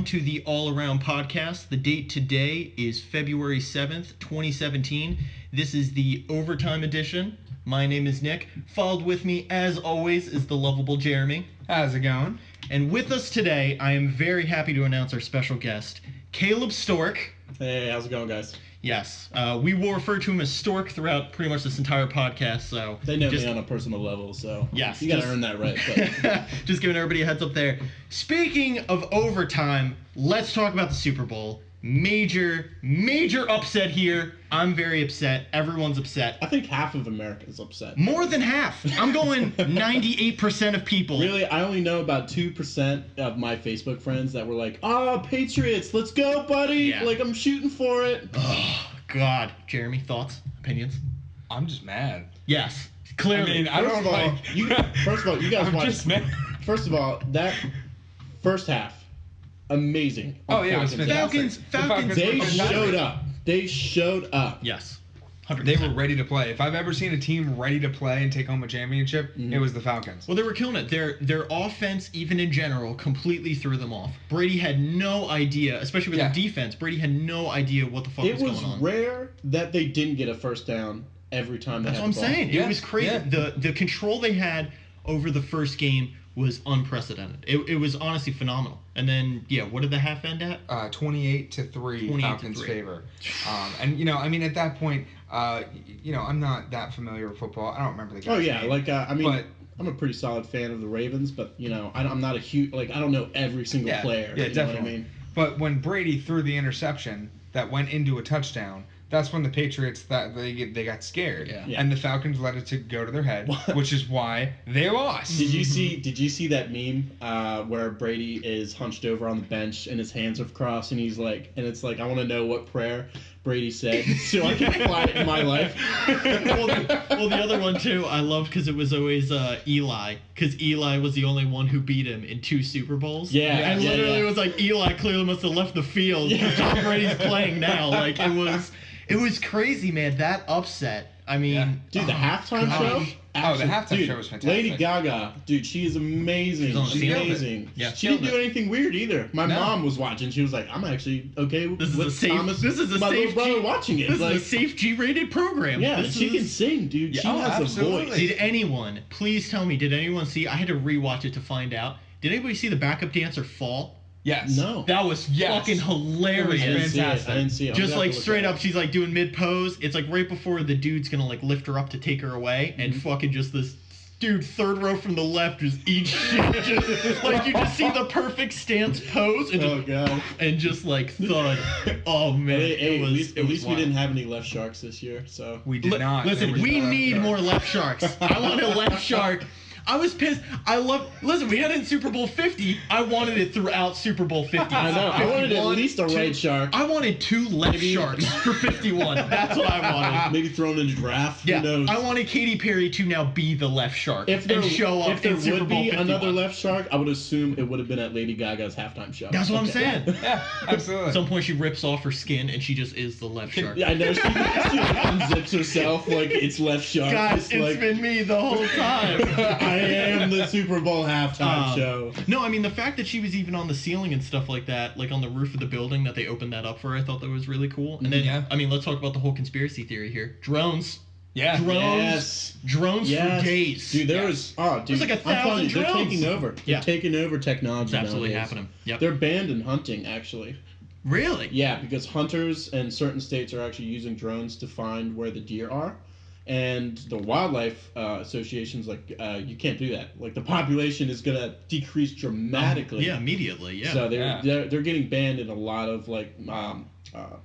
welcome to the All Around Podcast. The date today is February 7th, 2017. This is the Overtime edition. My name is Nick. Followed with me, as always, is the lovable Jeremy. How's it going? And with us today, I am very happy to announce our special guest, Caleb Stork. Hey, how's it going, guys? Yes, we will refer to him as Stork throughout pretty much this entire podcast, so... They know me on a personal level, so yes, you gotta earn that right. But. Just giving everybody a heads up there. Speaking of overtime, let's talk about the Super Bowl. Major upset here. I'm very upset. Everyone's upset. I think half of America's upset. More than half. I'm going 98% of people. Really, I only know about 2% of my Facebook friends that were like, "Oh, Patriots, let's go, buddy! Yeah. Like I'm shooting for it." Oh, God. Jeremy, thoughts, opinions? I'm just mad. Yes, clearly. I mean, I don't like... First of all, you guys I'm watched. just mad. First of all, that first half, amazing. Oh, yeah, it was fantastic. Falcons. They were showed up. They showed up. Yes. 100%. They were ready to play. If I've ever seen a team ready to play and take home a championship, it was the Falcons. Well, they were killing it. Their offense, even in general, completely threw them off. Brady had no idea, especially with the defense. Brady had no idea what the fuck was going on. It was rare that they didn't get a first down every time they had the ball. That's what I'm saying. Yeah. It was crazy. Yeah. The control they had over the first game was unprecedented. It was honestly phenomenal. And then, what did the half end at? 28-3 Falcons favor. And, I mean, at that point, I'm not that familiar with football. I don't remember the guy's name. But I'm a pretty solid fan of the Ravens, but, I'm not a huge, I don't know every single player. Yeah, you definitely. Know what I mean? But when Brady threw the interception that went into a touchdown, that's when the Patriots they got scared, and the Falcons let it to go to their head, which is why they lost. Did you see that meme where Brady is hunched over on the bench and his hands are crossed and he's like, and it's like, I want to know what prayer Brady said so I can apply it in my life. well, the other one too, I loved because it was always Eli, because Eli was the only one who beat him in 2 Super Bowls. And literally it was like Eli clearly must have left the field. Tom Brady's playing now. Like it was crazy, man. That upset. I mean, dude, the halftime show. The halftime show was fantastic. Lady Gaga, dude, she is amazing. She's amazing. Yeah, she didn't do anything weird either. My mom was watching. She was like, "I'm actually okay with Thomas." This is a my safe little brother watching it. This is a safe G-rated program. Yeah, she can sing, dude. She has a voice. Did anyone? Please tell me. Did anyone see? I had to rewatch it to find out. Did anybody see the backup dancer fall? Yes. No. That was fucking hilarious. I didn't see it. Just like straight up, she's like doing mid pose. It's like right before the dude's gonna like lift her up to take her away, and fucking just this dude third row from the left just eats shit. Just, like you just see the perfect stance pose, and and just like thud. Oh man, at least we didn't have any left sharks this year, so we did not. Listen, we need more left sharks. I want a left shark. I was pissed. Listen, we had it in Super Bowl 50. I wanted it throughout Super Bowl 50. I know. I wanted at least a right shark. I wanted 2 left sharks for 51. That's what I wanted. Maybe thrown in a draft. Yeah. Who knows? I wanted Katy Perry to now be the left shark and show up in Super Bowl 51. Another left shark, I would assume it would have been at Lady Gaga's halftime show. That's what I'm saying. Yeah, absolutely. At some point, she rips off her skin and she just is the left shark. Yeah, I know. She unzips herself like it's left shark. Guys, it's been me the whole time. I am the Super Bowl halftime show. No, I mean, the fact that she was even on the ceiling and stuff like that, like on the roof of the building that they opened that up for, I thought that was really cool. And then, I mean, let's talk about the whole conspiracy theory here. Drones. Yeah. Drones for days. Dude, there's like 1,000 drones. They're taking over. They're taking over technology. It's absolutely nowadays. happening. Yep. They're banned in hunting, actually. Really? Yeah, because hunters in certain states are actually using drones to find where the deer are. And the wildlife associations, like, you can't do that. Like, the population is going to decrease dramatically. Immediately, yeah. So they're getting banned in a lot of, like,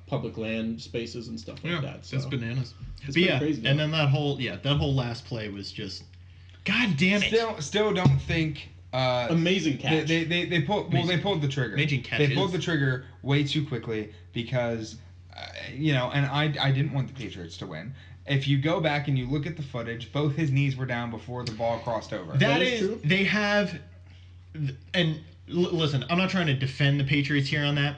public land spaces and stuff like that. So it's bananas. It's crazy. And then that whole last play was just, God damn it. Still don't think... amazing catch. They pulled the trigger. Amazing catches. They pulled the trigger way too quickly because, and I didn't want the Patriots to win. If you go back and you look at the footage, both his knees were down before the ball crossed over. That is true. They have, and listen, I'm not trying to defend the Patriots here on that,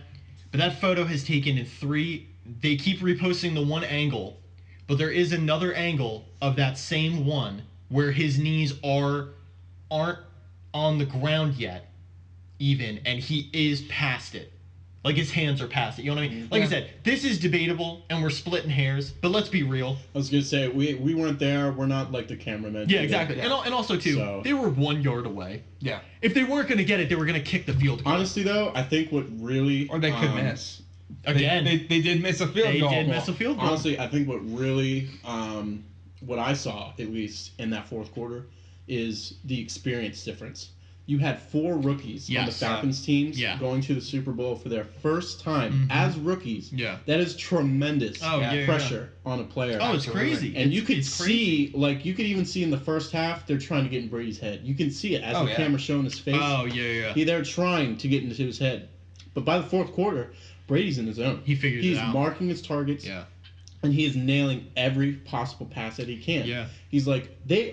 but that photo has taken in 3. They keep reposting the one angle, but there is another angle of that same one where his knees aren't on the ground yet, even, and he is past it. Like, his hands are past it. You know what I mean? Like I said, this is debatable, and we're splitting hairs, but let's be real. I was going to say, we weren't there. We're not, like, the cameramen. Yeah, exactly. Yeah. And also, too, they were 1 yard away. Yeah. If they weren't going to get it, they were going to kick the field goal. Honestly, though, I think what really... Or they could miss. Again. They did miss a field goal. They did miss a field goal. Honestly, I think what really... what I saw, at least, in that fourth quarter, is the experience difference. You had 4 rookies on the Falcons teams going to the Super Bowl for their first time as rookies. Yeah. That is tremendous pressure on a player. Oh, it's crazy. And you could see, like, you could even see in the first half, they're trying to get in Brady's head. You can see it as the camera's showing his face. Oh, yeah. They're trying to get into his head. But by the fourth quarter, Brady's in his own. He figures it out. He's marking his targets. Yeah. And he is nailing every possible pass that he can. Yeah. He's like, they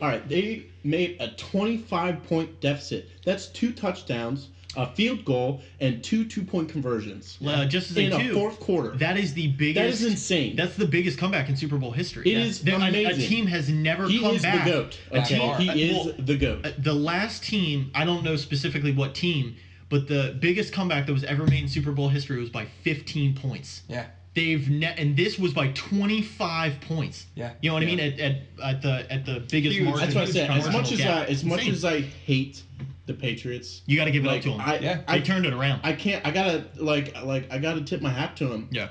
made a 25-point deficit. That's 2 touchdowns, a field goal, and 2 2-point conversions. Just to say, in a fourth quarter. That is the biggest. That is insane. That's the biggest comeback in Super Bowl history. It is amazing. A team has never come back. He is the GOAT. Okay? He is the GOAT. The last team, I don't know specifically what team, but the biggest comeback that was ever made in Super Bowl history was by 15 points. Yeah. And this was by 25 points. Yeah. You know what I mean? At the biggest margin. That's what I said. As much as I hate the Patriots, you got to give it up to them. They turned it around. I gotta tip my hat to them. Yeah.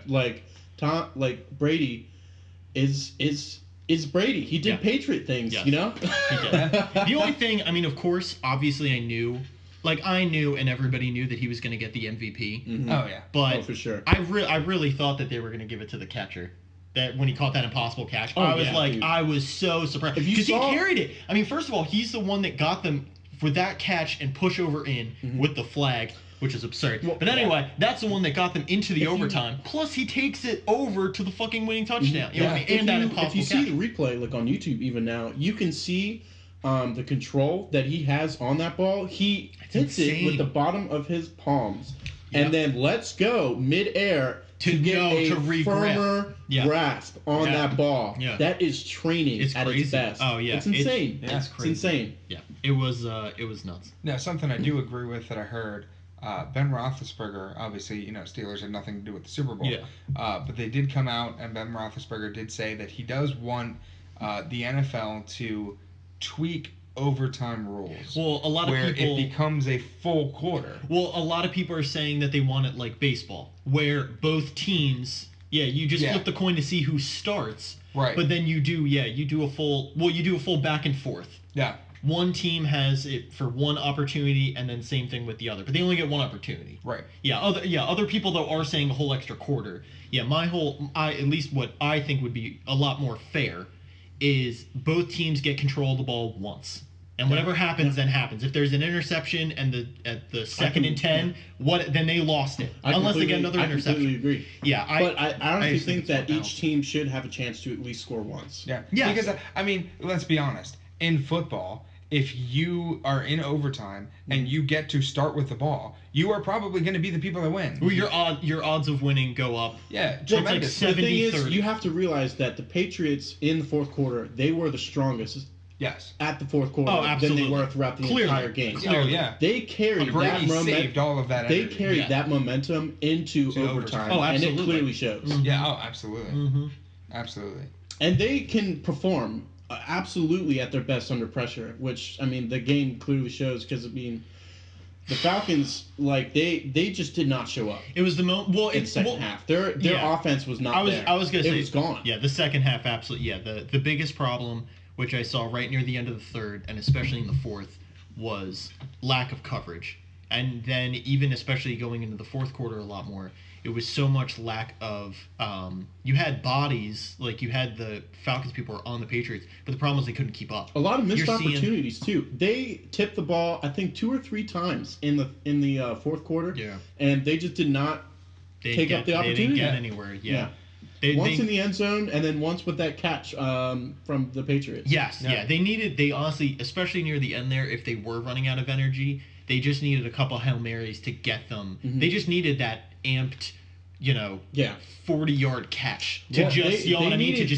Brady is Brady. He did Patriot things. You know. He did. The only thing, I mean, of course, obviously, I knew and everybody knew that he was going to get the MVP. Mm-hmm. Oh, yeah. But for sure. I really thought that they were going to give it to the catcher. That when he caught that impossible catch, I was so surprised. Because he carried it. I mean, first of all, he's the one that got them for that catch and push over in with the flag, which is absurd. Well, but anyway, that's the one that got them into the overtime. Plus, he takes it over to the fucking winning touchdown. You know what I mean? And that impossible catch. If you see the replay, like on YouTube even now, you can see the control that he has on that ball. He hits it with the bottom of his palms and then lets go midair to get a firmer grasp on that ball. Yeah. That is training at its best. Oh, yeah. It's insane. It's crazy. It's insane. Yeah. It was nuts. Now, something I do agree with that I heard, Ben Roethlisberger, obviously, Steelers had nothing to do with the Super Bowl. Yeah. But they did come out, and Ben Roethlisberger did say that he does want the NFL to tweak overtime rules. Well, a lot of people... where it becomes a full quarter. Well, a lot of people are saying that they want it like baseball, where both teams... Yeah, you just flip the coin to see who starts. Right. But then you do a full back and forth. Yeah. One team has it for one opportunity, and then same thing with the other. But they only get one opportunity. Right. Yeah. Other people though are saying a whole extra quarter. Yeah. At least what I think would be a lot more fair is both teams get control of the ball once. And whatever happens, then happens. If there's an interception and at the second and 10, then they lost it. Unless they get another interception. I completely agree. Yeah, but I honestly think that each team should have a chance to at least score once. Yeah. Yes. Because I mean, let's be honest. In football, if you are in overtime and you get to start with the ball, you are probably going to be the people that win. Well, your odds of winning go up. Yeah, tremendous. Like 70, the thing is, you have to realize that the Patriots in the fourth quarter, they were the strongest. Yes. At the fourth quarter than they were throughout the entire game. Oh, yeah. They carried that momentum. Saved all of that energy. They carried that momentum into overtime. Oh, absolutely. And it clearly shows. Mm-hmm. Yeah, oh, absolutely. Mm-hmm. Absolutely. And they can perform absolutely at their best under pressure, which, I mean, the game clearly shows because, I mean, the Falcons, like, they just did not show up. It was the in the second half. Their offense was not there. I was going to say. It was gone. Yeah, the second half, absolutely. Yeah, the biggest problem, which I saw right near the end of the third, and especially in the fourth, was lack of coverage. And then even especially going into the fourth quarter a lot more, it was so much lack of you had bodies, like you had the Falcons people were on the Patriots, but the problem was they couldn't keep up. A lot of missed opportunities too. They tipped the ball, I think, 2 or 3 times in the fourth quarter. Yeah. And they just did not take up the opportunity. They didn't get anywhere. Yeah. Once in the end zone, and then once with that catch from the Patriots. Yes, They honestly, especially near the end there, if they were running out of energy, they just needed a couple Hail Marys to get them. Mm-hmm. They just needed that amped 40-yard catch to just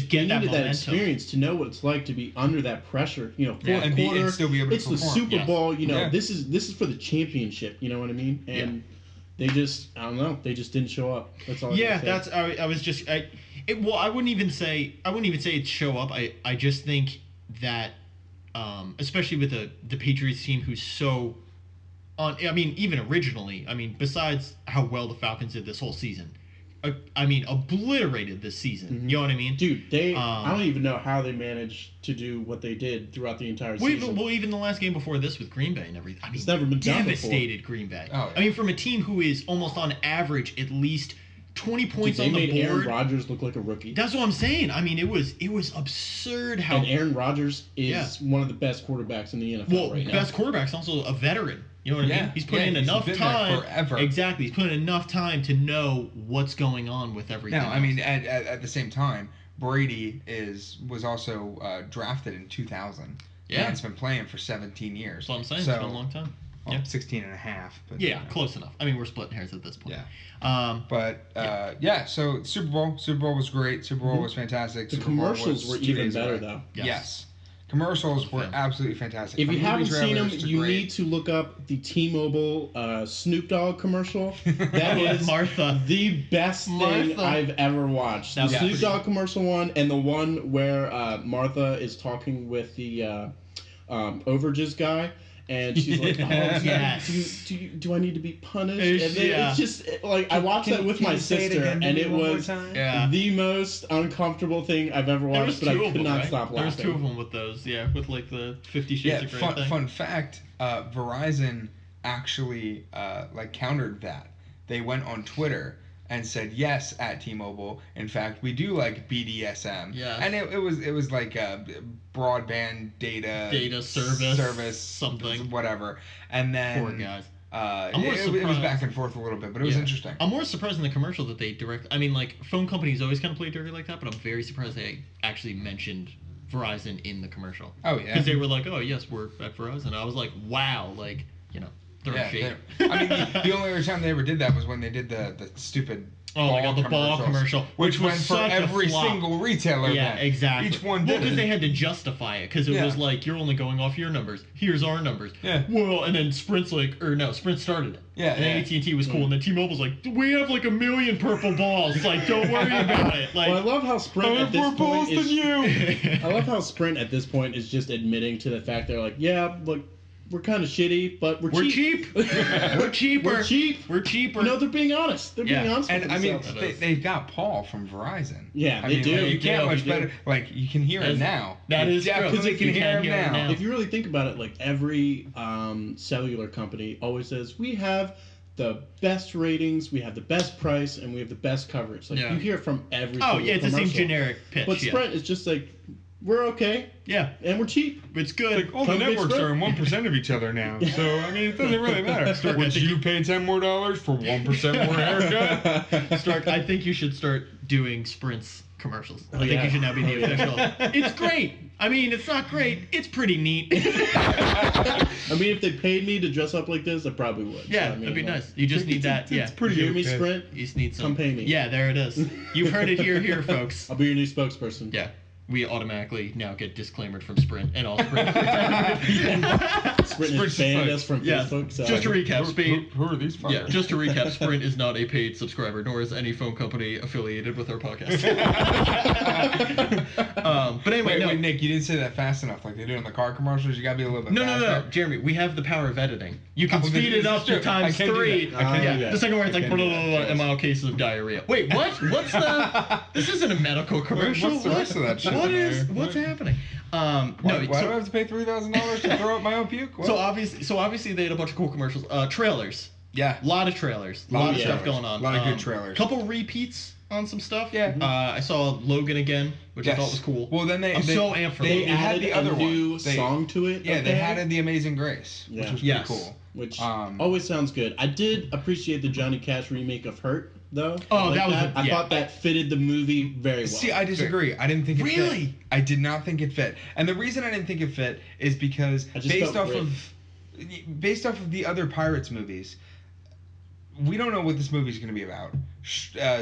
get that momentum. That experience to know what it's like to be under that pressure. Fourth quarter, and still be able to perform. The Super Bowl. This is for the championship. You know what I mean? And they just, I don't know, they just didn't show up. That's all. I wouldn't even say it's show up. I just think that, especially with the Patriots team, who's so. Even originally, besides how well the Falcons did this whole season, obliterated this season. Mm-hmm. You know what I mean? Dude, I don't even know how they managed to do what they did throughout the entire season. Even the last game before this with Green Bay and everything. It's never been done before. Devastated Green Bay. Oh, yeah. From a team who is almost on average at least 20 points on the board. They made Aaron Rodgers look like a rookie. That's what I'm saying. it was absurd how. And Aaron Rodgers is one of the best quarterbacks in the NFL right now. Best quarterback's also a veteran. You know what I mean? He's put in enough time. Forever. Exactly. He's put in enough time to know what's going on with everything. Now, at the same time, Brady was also drafted in 2000. Yeah. And it's been playing for 17 years. That's what I'm saying. It's been a long time. Well, 16 and a half. But, close enough. We're splitting hairs at this point. Yeah. So Super Bowl was great. Super Bowl was fantastic. The commercials were even better, though. Yes. Commercials were absolutely fantastic. If you haven't seen them, you need to look up the T-Mobile Snoop Dogg commercial. That is Martha, the best thing I've ever watched. The Snoop Dogg commercial one, and the one where Martha is talking with the overages guy. And she's like, do I need to be punished? And then it's just like, I watched that with my sister, and it was the most uncomfortable thing I've ever watched, but I could not stop laughing. There was two of them with those, with like the 50 Shades of Grey thing. Fun fact, Verizon actually countered that. They went on Twitter and said, yes, at T-Mobile, in fact, we do like BDSM. Yeah. And it was like broadband data service something, whatever. And then poor guys. It was back and forth a little bit, but it was interesting. I'm more surprised in the commercial that they phone companies always kind of play dirty like that, but I'm very surprised they actually mentioned Verizon in the commercial. Oh yeah. Because they were like, oh yes, we're at Verizon. I was like, wow, shade. The only other time they ever did that was when they did the stupid ball commercial, which went for every single retailer. Yeah, exactly. Each one did. Well, because they had to justify it, because it was like, you're only going off your numbers. Here's our numbers. Yeah. Well, and then Sprint started it. Yeah. And then AT&T was cool, and then T-Mobile's like, we have like 1 million purple balls. Like, don't worry about it. Like, well, I love how Sprint at this point is. I love how Sprint at this point is just admitting to the fact they're like, look. We're kind of shitty, but we're cheap. We're cheaper. We're cheap. We're cheaper. No, they're being honest. They're being honest with themselves. And they've got Paul from Verizon. Yeah, they do. You can't much better. Like, you can hear him now. That is true. Because you can hear him now. If you really think about it, like every cellular company always says, we have the best ratings, we have the best price, and we have the best coverage. Like you hear it from every single it's the same generic pitch. But Sprint is just like, we're okay. Yeah. And we're cheap. It's good. Like, all the networks are in 1% of each other now. So, it doesn't really matter. Would you pay $10 more for 1% more haircut? Stark, I think you should start doing Sprint's commercials. I think you should now be the official. It's great. It's not great. It's pretty neat. If they paid me to dress up like this, I probably would. Yeah, that'd be nice. You just need that. It's pretty Hear me, Sprint? You just need some. Come pay me. Yeah, there it is. You've heard it here, folks. I'll be your new spokesperson. Yeah. We automatically now get disclaimed from Sprint and all Sprint. Sprint has banned us from Facebook. So. Just to recap, who are these fuckers? Yeah, just to recap, Sprint is not a paid subscriber, nor is any phone company affiliated with our podcast. But anyway, wait, Nick, you didn't say that fast enough. Like they do in the car commercials, you gotta be a little bit faster. No, Jeremy, we have the power of editing. You can speed it up to times 3. The second word, it's like mild cases of diarrhea. Wait, what? What's the? This isn't a medical commercial. What's the rest of that shit? What's happening? Why do I have to pay $3,000 to throw up my own puke? What? So obviously they had a bunch of cool commercials. Trailers. Yeah. A lot of trailers. A lot of stuff going on. A lot of good trailers. Couple repeats on some stuff. Yeah. I saw Logan again, which I thought was cool. Well, then I'm so amped for They Logan. added the other new song to it. Yeah, they added The Amazing Grace, which was pretty cool. Which always sounds good. I did appreciate the Johnny Cash remake of Hurt, though. Oh, I thought that fitted the movie very well. See, I disagree. I didn't think it fit. I did not think it fit. And the reason I didn't think it fit is because based off of the other Pirates movies, we don't know what this movie's going to be about.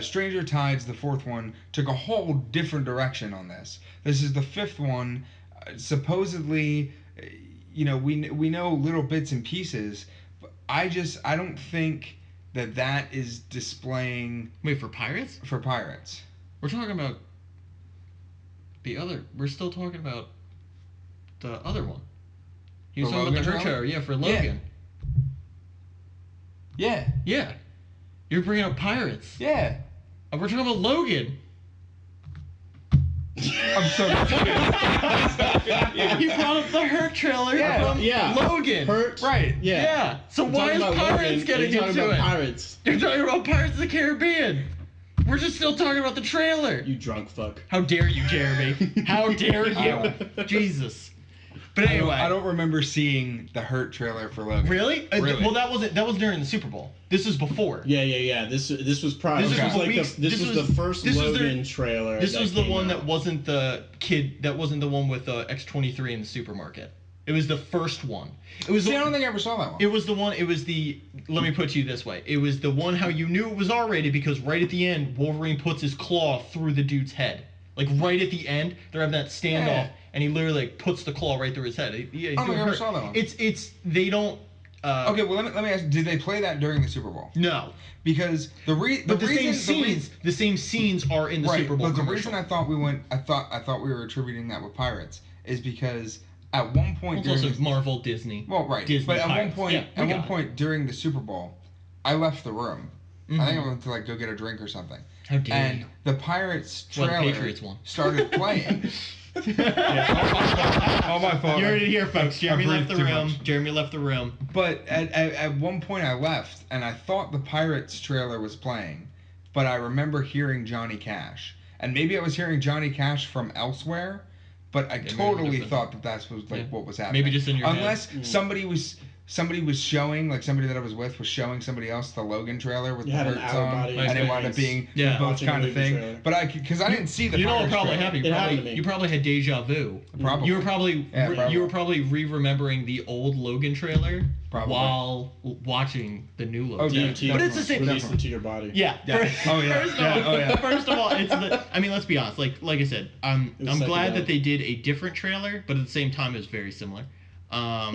Stranger Tides, the fourth one, took a whole different direction on this. This is the fifth one. Supposedly, we know little bits and pieces, but I don't think that is displaying. Wait, for pirates? For pirates. We're talking about the other. We're still talking about the other one. He was talking about the Hurt trailer? Yeah, for Logan. Yeah. Yeah. You're bringing up pirates. Yeah. We're talking about Logan. I'm so He brought up the Hurt trailer from Logan. Hurt. Right. Yeah. So why is Pirates getting into it? Pirates. You're talking about Pirates of the Caribbean. We're just still talking about the trailer. You drunk fuck. How dare you, Jeremy? How dare you? Jesus. But anyway, I don't remember seeing the Hurt trailer for Logan. Really? Well, that was during the Super Bowl. This was before. Yeah. This was prior. This was the first Logan trailer. This was the one that wasn't the kid. That wasn't the one with X-23 in the supermarket. It was the first one. It was. I don't think I ever saw that one. It was the one. It was the. Let me put you this way. It was the one how you knew it was R-rated because right at the end, Wolverine puts his claw through the dude's head. Like right at the end, they're having that standoff, and he literally puts the claw right through his head. I don't think I ever saw that one. It's they don't. Okay, well let me ask. Did they play that during the Super Bowl? No, because the same scenes are in the Super Bowl. But the reason I thought we were attributing that with pirates is because at one point during also Marvel, Disney. Well, right, Disney, but at pirates. one point during the Super Bowl, I left the room. Mm-hmm. I think I went to go get a drink or something. How dare you? And the Pirates trailer started playing. All my fault. You heard it here, folks. Jeremy left the room. But at one point I left, and I thought the Pirates trailer was playing, but I remember hearing Johnny Cash. And maybe I was hearing Johnny Cash from elsewhere, but I totally thought that was what was happening. Maybe just in your Unless head. somebody was showing, somebody that I was with was showing somebody else the Logan trailer with the Hurt song, and it wound up being both kind of thing. Trailer. But because I didn't see the. You know what probably happened? You probably had deja vu. Probably. You were probably re-remembering the old Logan trailer while watching the new Logan. But it's the same. Released into your body. Yeah. First of all, it's the. I mean, let's be honest. Like I said, I'm glad that they did a different trailer, but at the same time, it was very similar. I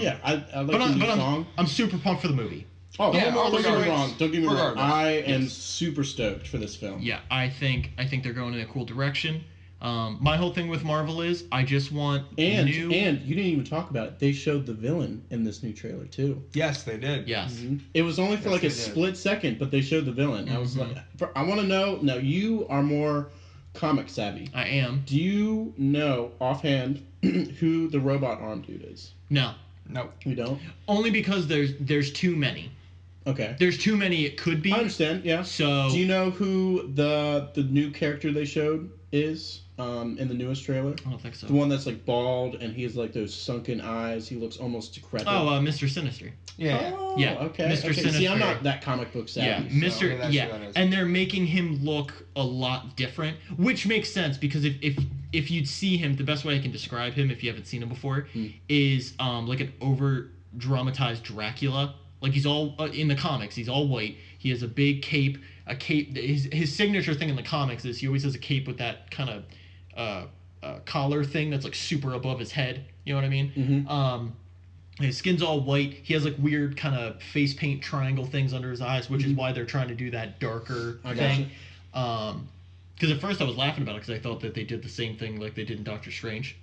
like the song. I'm super pumped for the movie. Don't get me wrong. I am super stoked for this film. Yeah, I think they're going in a cool direction. My whole thing with Marvel is I just want new. And you didn't even talk about it. They showed the villain in this new trailer too. Yes, they did. Yes. Mm-hmm. It was only for a split second, but they showed the villain. Mm-hmm. I was like, I want to know. Now you are more comic savvy. I am. Do you know offhand who the robot arm dude is? No. You don't? Only because there's too many. Okay. There's too many it could be. I understand, yeah. So do you know who the new character they showed is in the newest trailer? I don't think so. The one that's bald and he has those sunken eyes. He looks almost decrepit. Oh, Mr. Sinister. Yeah. Oh, yeah. Okay. Mr. Sinister. See, I'm not that comic book savvy. Yeah, and they're making him look a lot different, which makes sense because if you'd see him, the best way I can describe him, if you haven't seen him before, is like an over dramatized Dracula. Like he's all in the comics, he's all white. He has a big cape. His signature thing in the comics is he always has a cape with that kind of collar thing that's like super above his head. You know what I mean? Mm-hmm. His skin's all white. He has like weird kind of face paint triangle things under his eyes, which is why they're trying to do that darker thing. Because at first I was laughing about it because I thought that they did the same thing like they did in Doctor Strange.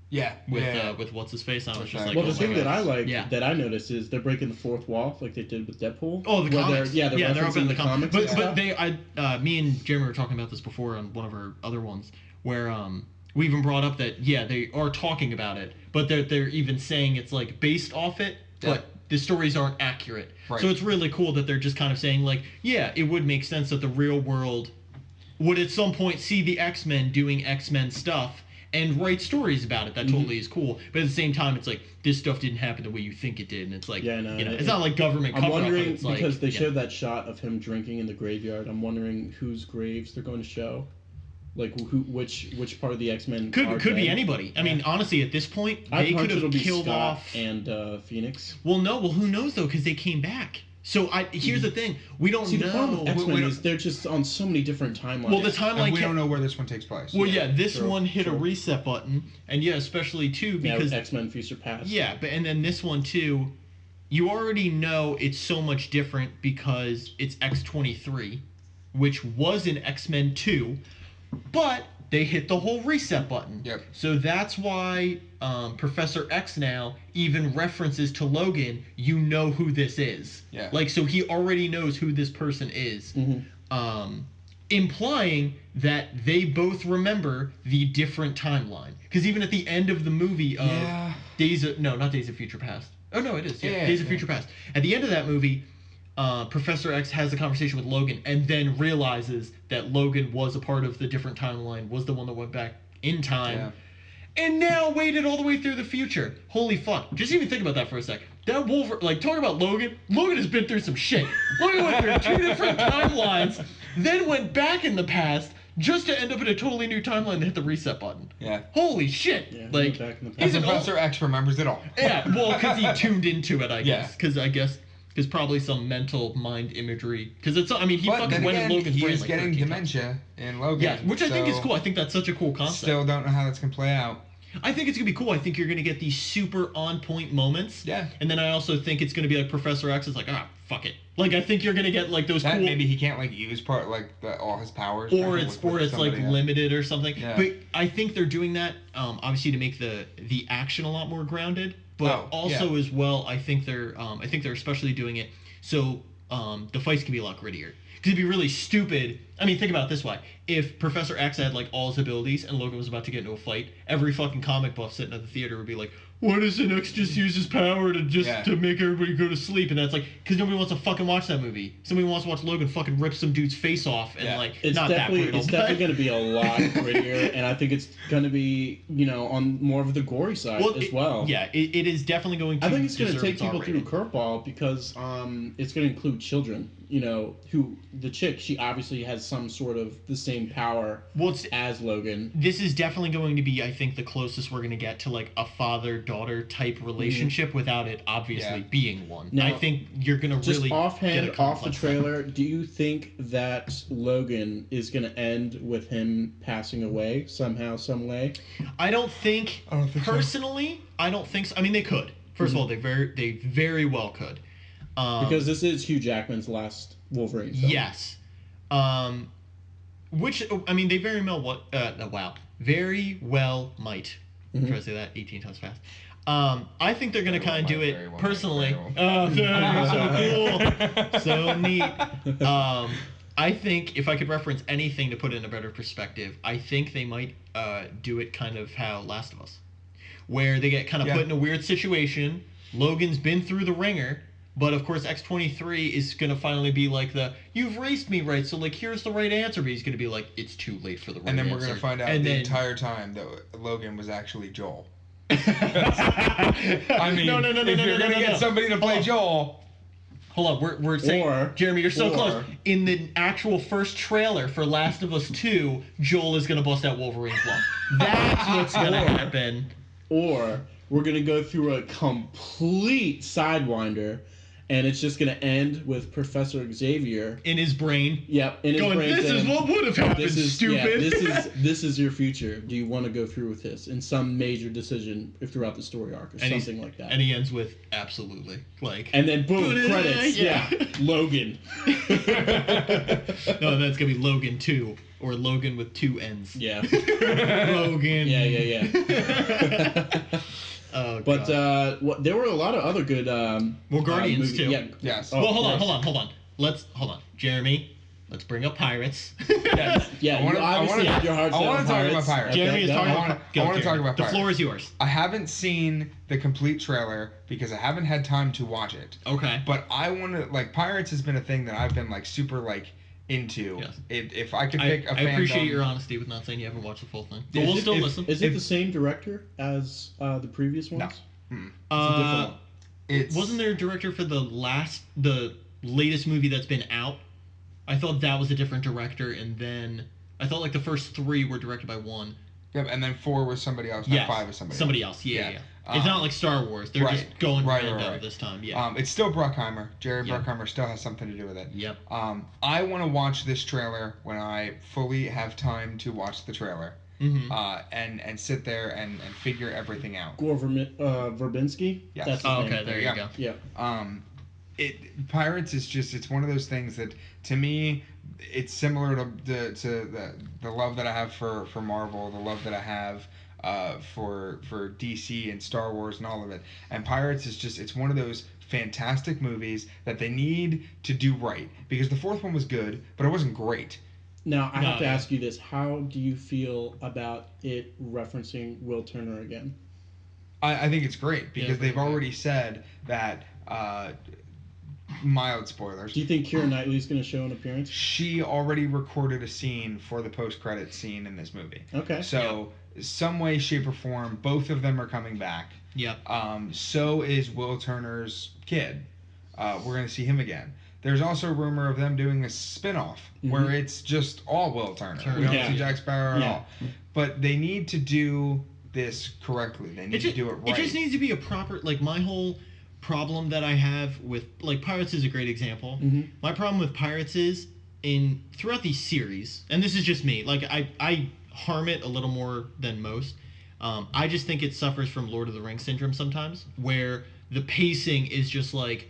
Yeah. With what's his face? I was just like, well, the thing that I like that I noticed is they're breaking the fourth wall like they did with Deadpool. Oh, the comics. They're referencing the comics. But me and Jeremy were talking about this before on one of our other ones where we even brought up that they are talking about it, but they're even saying it's like based off it, but the stories aren't accurate. Right. So it's really cool that they're just kind of saying like, it would make sense that the real world would at some point see the X-Men doing X-Men stuff and write stories about it. That totally is cool. But at the same time, it's like, this stuff didn't happen the way you think it did. And it's like, it's not like government cover-up. I'm wondering, it's like, because they showed that shot of him drinking in the graveyard, I'm wondering whose graves they're going to show. Like, which part of the X-Men could be anybody. I mean, honestly, at this point, they could have killed Scott off... and Phoenix. Well, no. Well, who knows, though, because they came back. So here's the thing: we don't know. The problem with X-Men is they're just on so many different timelines. Well, the timeline we don't know where this one takes place. Well, this one hit a reset button, and especially too because X-Men Future Past. Yeah, and then this one too, you already know it's so much different because it's X-23, which was in X-Men 2, but they hit the whole reset button. Yep. So that's why Professor X now even references to Logan, you know who this is. Yeah. Like, so he already knows who this person is. Mm-hmm. Implying that they both remember the different timeline. Because even at the end of the movie of not Days of Future Past. Oh, no, it is. Yeah, Days of Future Past. At the end of that movie, Professor X has a conversation with Logan and then realizes that Logan was a part of the different timeline, was the one that went back in time, and now waited all the way through the future. Holy fuck. Just even think about that for a sec. That Wolverine, like, talk about Logan. Logan has been through some shit. Logan went through 2 different timelines, then went back in the past just to end up in a totally new timeline and hit the reset button. Yeah. Holy shit. Yeah, like, back in the and Professor X remembers it all. Yeah, well, because he tuned into it, I guess. Because there's probably some mental mind imagery. Because it's, I mean, he fucking went in Logan's brain. He's getting dementia in Logan. Yeah, which I think is cool. I think that's such a cool concept. Still don't know how that's going to play out. I think it's going to be cool. I think you're going to get these super on-point moments. Yeah. And then I also think it's going to be like Professor X is like, fuck it. Like, I think you're going to get, like, those cool... Maybe he can't, like, use all his powers. Or it's like, limited or something. Yeah. But I think they're doing that, obviously, to make the action a lot more grounded. But as well, I think they're especially doing it so the fights can be a lot grittier. Because it'd be really stupid. I mean, think about it this way. If Professor X had, like, all his abilities and Logan was about to get into a fight, every fucking comic buff sitting at the theater would be like, why doesn't X just use his power to make everybody go to sleep? And that's like, because nobody wants to fucking watch that movie. Somebody wants to watch Logan fucking rip some dude's face off and it's not definitely, that brutal. It's definitely going to be a lot grittier, and I think it's going to be, on more of the gory side as well. Yeah, it is definitely going to. I think it's going to take people through a curveball because it's going to include children. Who the chick, she obviously has some sort of the same power as Logan. This is definitely going to be, I think, the closest we're going to get to, like, a father-daughter type relationship without it obviously being one. Now, I think you're going to really off the trailer, do you think that Logan is going to end with him passing away somehow, some way? I don't think personally, so. I don't think so. I mean, they could. First of all, they very well could. Because this is Hugh Jackman's last Wolverine film. Yes. Which, I mean, they very well might. Try to say that 18 times fast. I think they're going to kind of do it personally. So cool. So neat. I think if I could reference anything to put it in a better perspective, I think they might do it kind of how Last of Us. Where they get kind of put in a weird situation. Logan's been through the ringer. But, of course, X-23 is going to finally be like you've raced me right, so, like, here's the right answer. But he's going to be like, it's too late for the right answer. And then we're going to find out entire time that Logan was actually Joel. I mean, if you're going to get somebody to play Joel... Hold on, we're saying... Jeremy, you're so close. In the actual first trailer for Last of Us 2, Joel is going to bust out Wolverine's lump. That's what's going to happen. Or we're going to go through a complete Sidewinder... And it's just going to end with Professor Xavier in his brain. Yep, in his brain. This is what would have happened, stupid. Yeah, this is your future. Do you want to go through with this in some major decision throughout the story arc or something like that? And he ends with absolutely, like. And then boom, credits. Yeah, Logan. No, that's gonna be Logan 2 or Logan with 2 N's. Yeah. Logan. Yeah. Oh, but there were a lot of other good Guardians movies. too. Yeah. Yes. Well, hold on. Hold on, Jeremy. Let's bring up pirates. Yes. Yeah. I want to talk about pirates. Jeremy is talking. I want to talk about pirates. The floor is yours. I haven't seen the complete trailer because I haven't had time to watch it. Okay. But I want to pirates has been a thing that I've been super into. Yes. If I could pick a fandom... I appreciate your honesty with not saying you haven't watched the full thing. But we'll still listen. Is it the same director as the previous ones? No. It's a different one. Wasn't there a director for the latest movie that's been out? I thought that was a different director, and then I thought the first 3 were directed by one. Yep, and then 4 was somebody else. 5 was somebody else. Yeah. It's not like Star Wars. They're just going random this time. Yeah. It's still Bruckheimer. Jerry Bruckheimer still has something to do with it. Yep. I want to watch this trailer when I fully have time to watch the trailer. Mm-hmm. And sit there and figure everything out. Gore Verbinski? Yes. That's his okay, name. there you go. Yeah. Pirates is just, it's one of those things that, to me, it's similar to the love that I have for Marvel, the love that I have for DC and Star Wars and all of it. And Pirates is just, it's one of those fantastic movies that they need to do right. Because the fourth one was good, but it wasn't great. Now, I have to ask you this. How do you feel about it referencing Will Turner again? I think it's great because they've already said that, mild spoilers. Do you think Keira Knightley's going to show an appearance? She already recorded a scene for the post-credits scene in this movie. Okay. So, some way, shape, or form, both of them are coming back. Yep. So is Will Turner's kid. We're going to see him again. There's also a rumor of them doing a spin-off where it's just all Will Turner. We don't see Jack Sparrow at all. But they need to do this correctly. They need to do it right. It just needs to be a proper, like, my whole problem that I have with, like, Pirates is a great example. Mm-hmm. My problem with Pirates is, throughout these series, and this is just me, like, I harm it a little more than most. I just think it suffers from Lord of the Rings syndrome sometimes, where the pacing is just like,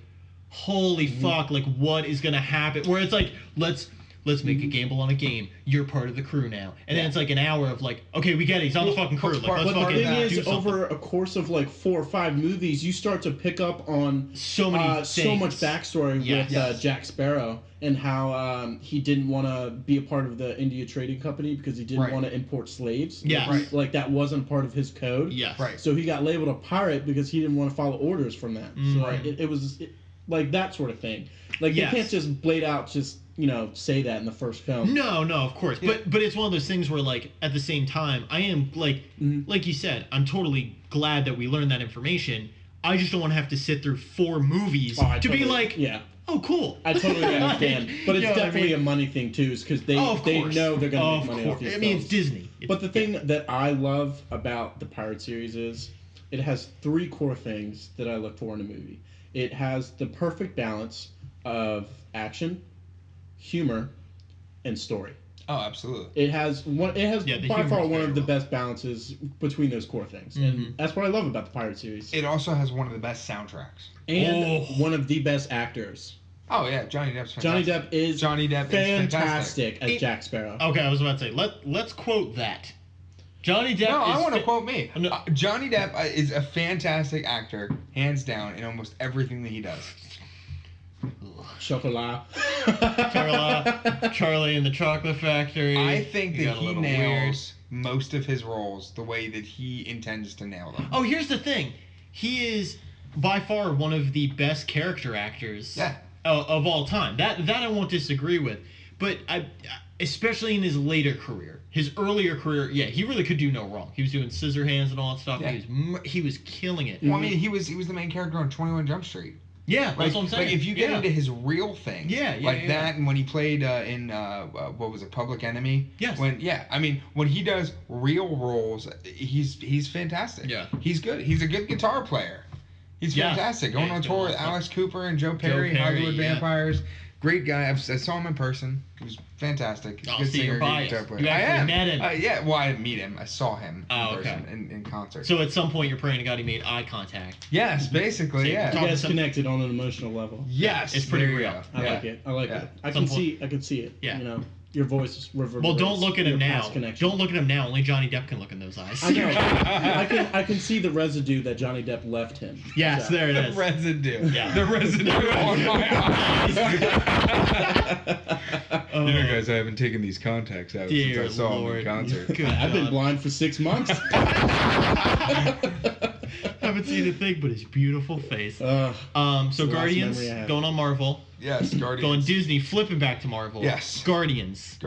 holy fuck, like, what is gonna happen? Where it's like, let's make a gamble on a game. You're part of the crew now. And then it's like an hour of like, okay, we get it. He's on the fucking crew. Like, let's fucking do something. The thing is, over a course of like 4 or 5 movies, you start to pick up on so much backstory with Jack Sparrow and how he didn't want to be a part of the India Trading Company because he didn't want to import slaves. Yeah. Like that wasn't part of his code. Yes. Right. So he got labeled a pirate because he didn't want to follow orders from that. So it was like that sort of thing. Like you can't just blade out say that in the first film. No, of course. Yeah. But it's one of those things where, like, at the same time, I am, like, like you said, I'm totally glad that we learned that information. I just don't want to have to sit through 4 movies be like, oh, cool. I totally understand. But it's definitely a money thing, too, because they know they're going to make money off these films. I mean, it's Disney. But the thing that I love about the Pirate series is it has 3 core things that I look for in a movie. It has the perfect balance of action, humor, and story. Oh, absolutely. It has by far one of the best balances between those core things, and that's what I love about the Pirate series. It also has one of the best soundtracks and one of the best actors. Oh yeah, Johnny Depp's fantastic. Johnny Depp is fantastic as Jack Sparrow. Okay, I was about to say let's quote that. Johnny Depp. No, I want to quote me. Johnny Depp is a fantastic actor, hands down, in almost everything that he does. Chocolat. Charlie and the Chocolate Factory. I think that he nails most of his roles the way that he intends to nail them. Oh, here's the thing. He is by far one of the best character actors of all time. That I won't disagree with. But especially in his later career. His earlier career, he really could do no wrong. He was doing Scissorhands and all that stuff. Yeah. He was killing it. Well, I mean, he was the main character on 21 Jump Street. Yeah, that's what I'm saying. Like, if you get into his real thing, that, and when he played in what was it, Public Enemy? Yes. When he does real roles, he's fantastic. Yeah. He's good. He's a good guitar player. He's fantastic. Going on tour with Alice Cooper and Joe Perry, Hollywood Vampires. Great guy. I saw him in person. He was fantastic. Oh, so you're biased. You actually met him. Well, I didn't meet him. I saw him in person in concert. So at some point you're praying to God he made eye contact. Yes, basically, You guys connected on an emotional level. Yes. It's pretty real. I like it. I can see it. Yeah. You know, your voice is reverberates. Well, don't look at him now. Don't look at him now. Only Johnny Depp can look in those eyes. I know. I can see the residue that Johnny Depp left him. Yes, there it is. The residue. Yeah. The residue on my eyes. You know, guys, I haven't taken these contacts out since I saw him in concert. I've been blind for 6 months. Haven't seen a thing but his beautiful face. So Guardians going on Marvel. Yes, Guardians. Going Disney, flipping back to Marvel. Yes. Guardians.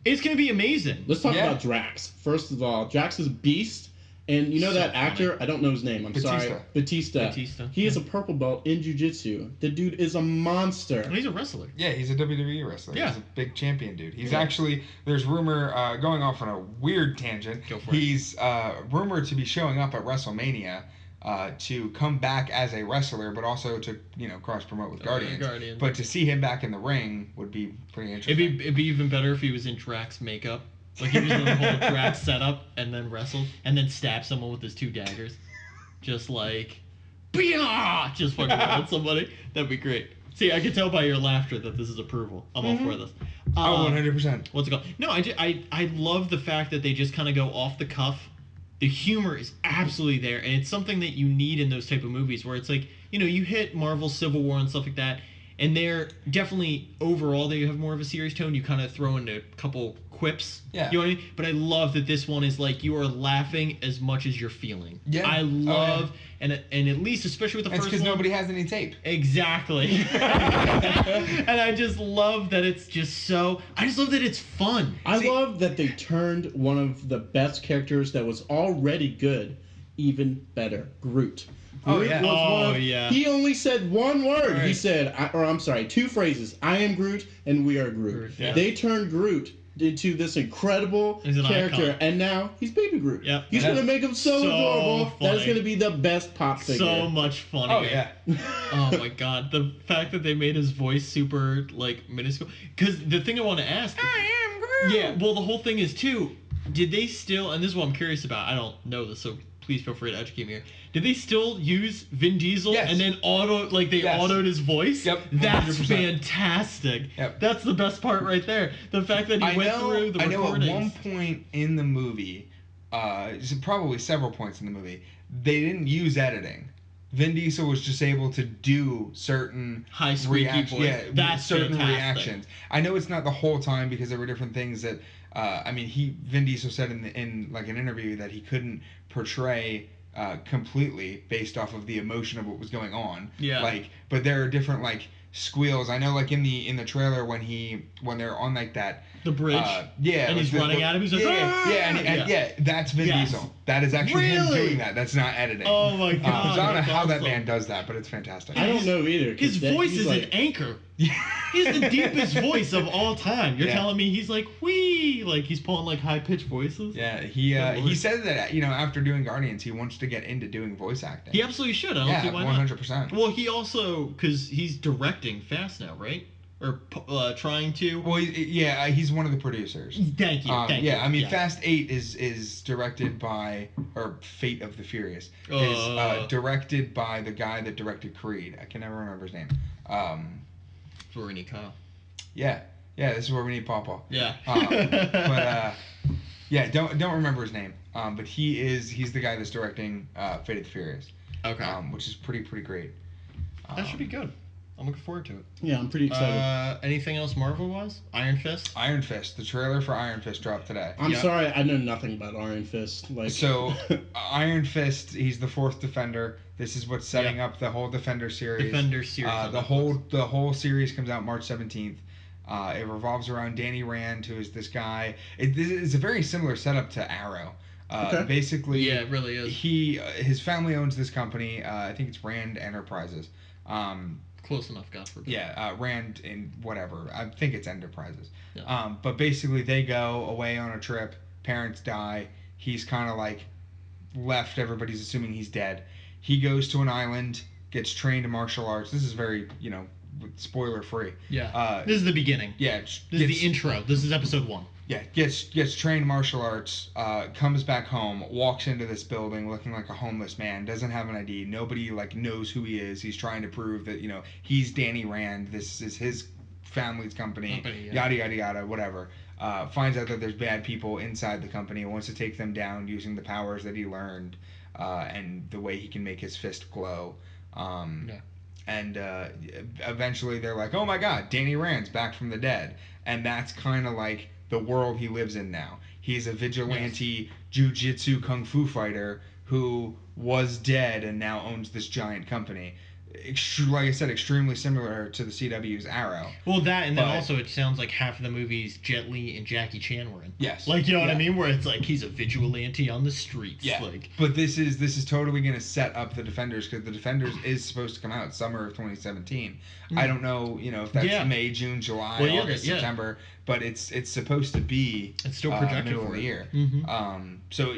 It's going to be amazing. Let's talk about Drax. First of all, Drax is a beast. And you know that actor? Funny. I don't know his name. I'm sorry. Batista. He is a purple belt in jiu-jitsu. The dude is a monster. Well, he's a wrestler. Yeah, he's a WWE wrestler. Yeah. He's a big champion dude. He's actually, there's rumor, going off on a weird tangent. Go for it. He's rumored to be showing up at WrestleMania to come back as a wrestler, but also to cross promote with Guardians. But to see him back in the ring would be pretty interesting. It'd be even better if he was in Drax makeup, like he was in the whole Drax setup and then wrestled and then stabbed someone with his 2 daggers, just like, Bia! Just fucking at somebody. That'd be great. See, I can tell by your laughter that this is approval. I'm all for this. 100%. What's it called? No, I love the fact that they just kind of go off the cuff. The humor is absolutely there, and it's something that you need in those type of movies where it's like, you hit Marvel Civil War and stuff like that, and they're definitely, overall, they have more of a serious tone. You kind of throw in a couple quips. Yeah. You know what I mean? But I love that this one is like, you are laughing as much as you're feeling. Yeah. I love, and at least, especially with the first one. It's because nobody has any tape. Exactly. And I just love that it's just so, I just love that it's fun. I love that they turned one of the best characters that was already good even better. Groot. Groot He only said one word. Right. He said, 2 phrases. I am Groot and we are Groot. Yeah. They turned Groot into this incredible character, and now he's Baby Groot. Yep. He's going to make him so adorable. Funny. That's going to be the best pop figure. So much funny. Oh, yeah. Oh, my God. The fact that they made his voice super, minuscule. Because the thing I want to ask... I am Groot! Yeah, well, the whole thing is, too, did they still... And this is what I'm curious about. I don't know this, so please feel free to educate me here. Did they still use Vin Diesel and then autoed his voice? Yep. 100%. That's fantastic. Yep. That's the best part right there. The fact that he went through the recordings. I know at one point in the movie, probably several points in the movie, they didn't use editing. Vin Diesel was just able to do certain high reactions. Yeah, that's certain fantastic. reactions. I know it's not the whole time because there were different things that Vin Diesel said in an interview that he couldn't portray completely based off of the emotion of what was going on. Yeah. But there are different squeals. I know in the trailer when they're on that the bridge. And he's running at him. He's like, that's Vin Diesel. That is actually him doing that. That's not editing. Oh my God. I don't know how that man does that, but it's fantastic. I don't know either. His voice is an anchor. He has the deepest voice of all time. You're telling me he's like, wee, he's pulling high pitched voices? Yeah, he said that after doing Guardians, he wants to get into doing voice acting. He absolutely should. I don't see why 100%. not. Well, he also, because he's directing fast now, right? Or trying to. Well, he's one of the producers. Thank you. Fast 8 is directed by, or Fate of the Furious is directed by the guy that directed Creed. I can never remember his name. Where we need Kyle. Yeah, this is where we need Pawpaw. Yeah. Don't remember his name. But he's the guy that's directing Fate of the Furious. Okay. Which is pretty great. That should be good. I'm looking forward to it. Yeah, I'm pretty excited. Anything else Marvel-wise? Iron Fist? Iron Fist. The trailer for Iron Fist dropped today. I'm sorry, I know nothing about Iron Fist. So, Iron Fist, he's the 4th Defender. This is what's setting up the whole Defender series. The whole series comes out March 17th. It revolves around Danny Rand, who is this guy. It's a very similar setup to Arrow. Basically, yeah, it really is. His family owns this company. I think it's Rand Enterprises. Close enough, God forbid. Yeah, Rand in whatever. I think it's Enterprises. Yeah. But basically, they go away on a trip. Parents die. He's kind of left. Everybody's assuming he's dead. He goes to an island, gets trained in martial arts. This is very, spoiler free. Yeah. This is the beginning. Yeah. This is the intro. This is episode 1. Yeah, gets trained in martial arts, comes back home, walks into this building looking like a homeless man, doesn't have an ID, nobody knows who he is. He's trying to prove that, he's Danny Rand, this is his family's company yada yada yada, whatever. Finds out that there's bad people inside the company, wants to take them down using the powers that he learned, and the way he can make his fist glow. And eventually they're like, oh my God, Danny Rand's back from the dead. And that's kind of the world he lives in now. He's a vigilante jiu-jitsu kung fu fighter who was dead and now owns this giant company. like I said, extremely similar to the CW's Arrow. Well, that, and then also it sounds like half of the movies Jet Li and Jackie Chan were in. Yes. Like, you know what I mean? Where it's like he's a vigilante on the streets. Yeah. Like, but this is totally going to set up the Defenders, because the Defenders is supposed to come out summer of 2017. I don't know, if that's May, June, July, August, September, but it's supposed to be it's still projected middle for of the it. year. Mm-hmm. So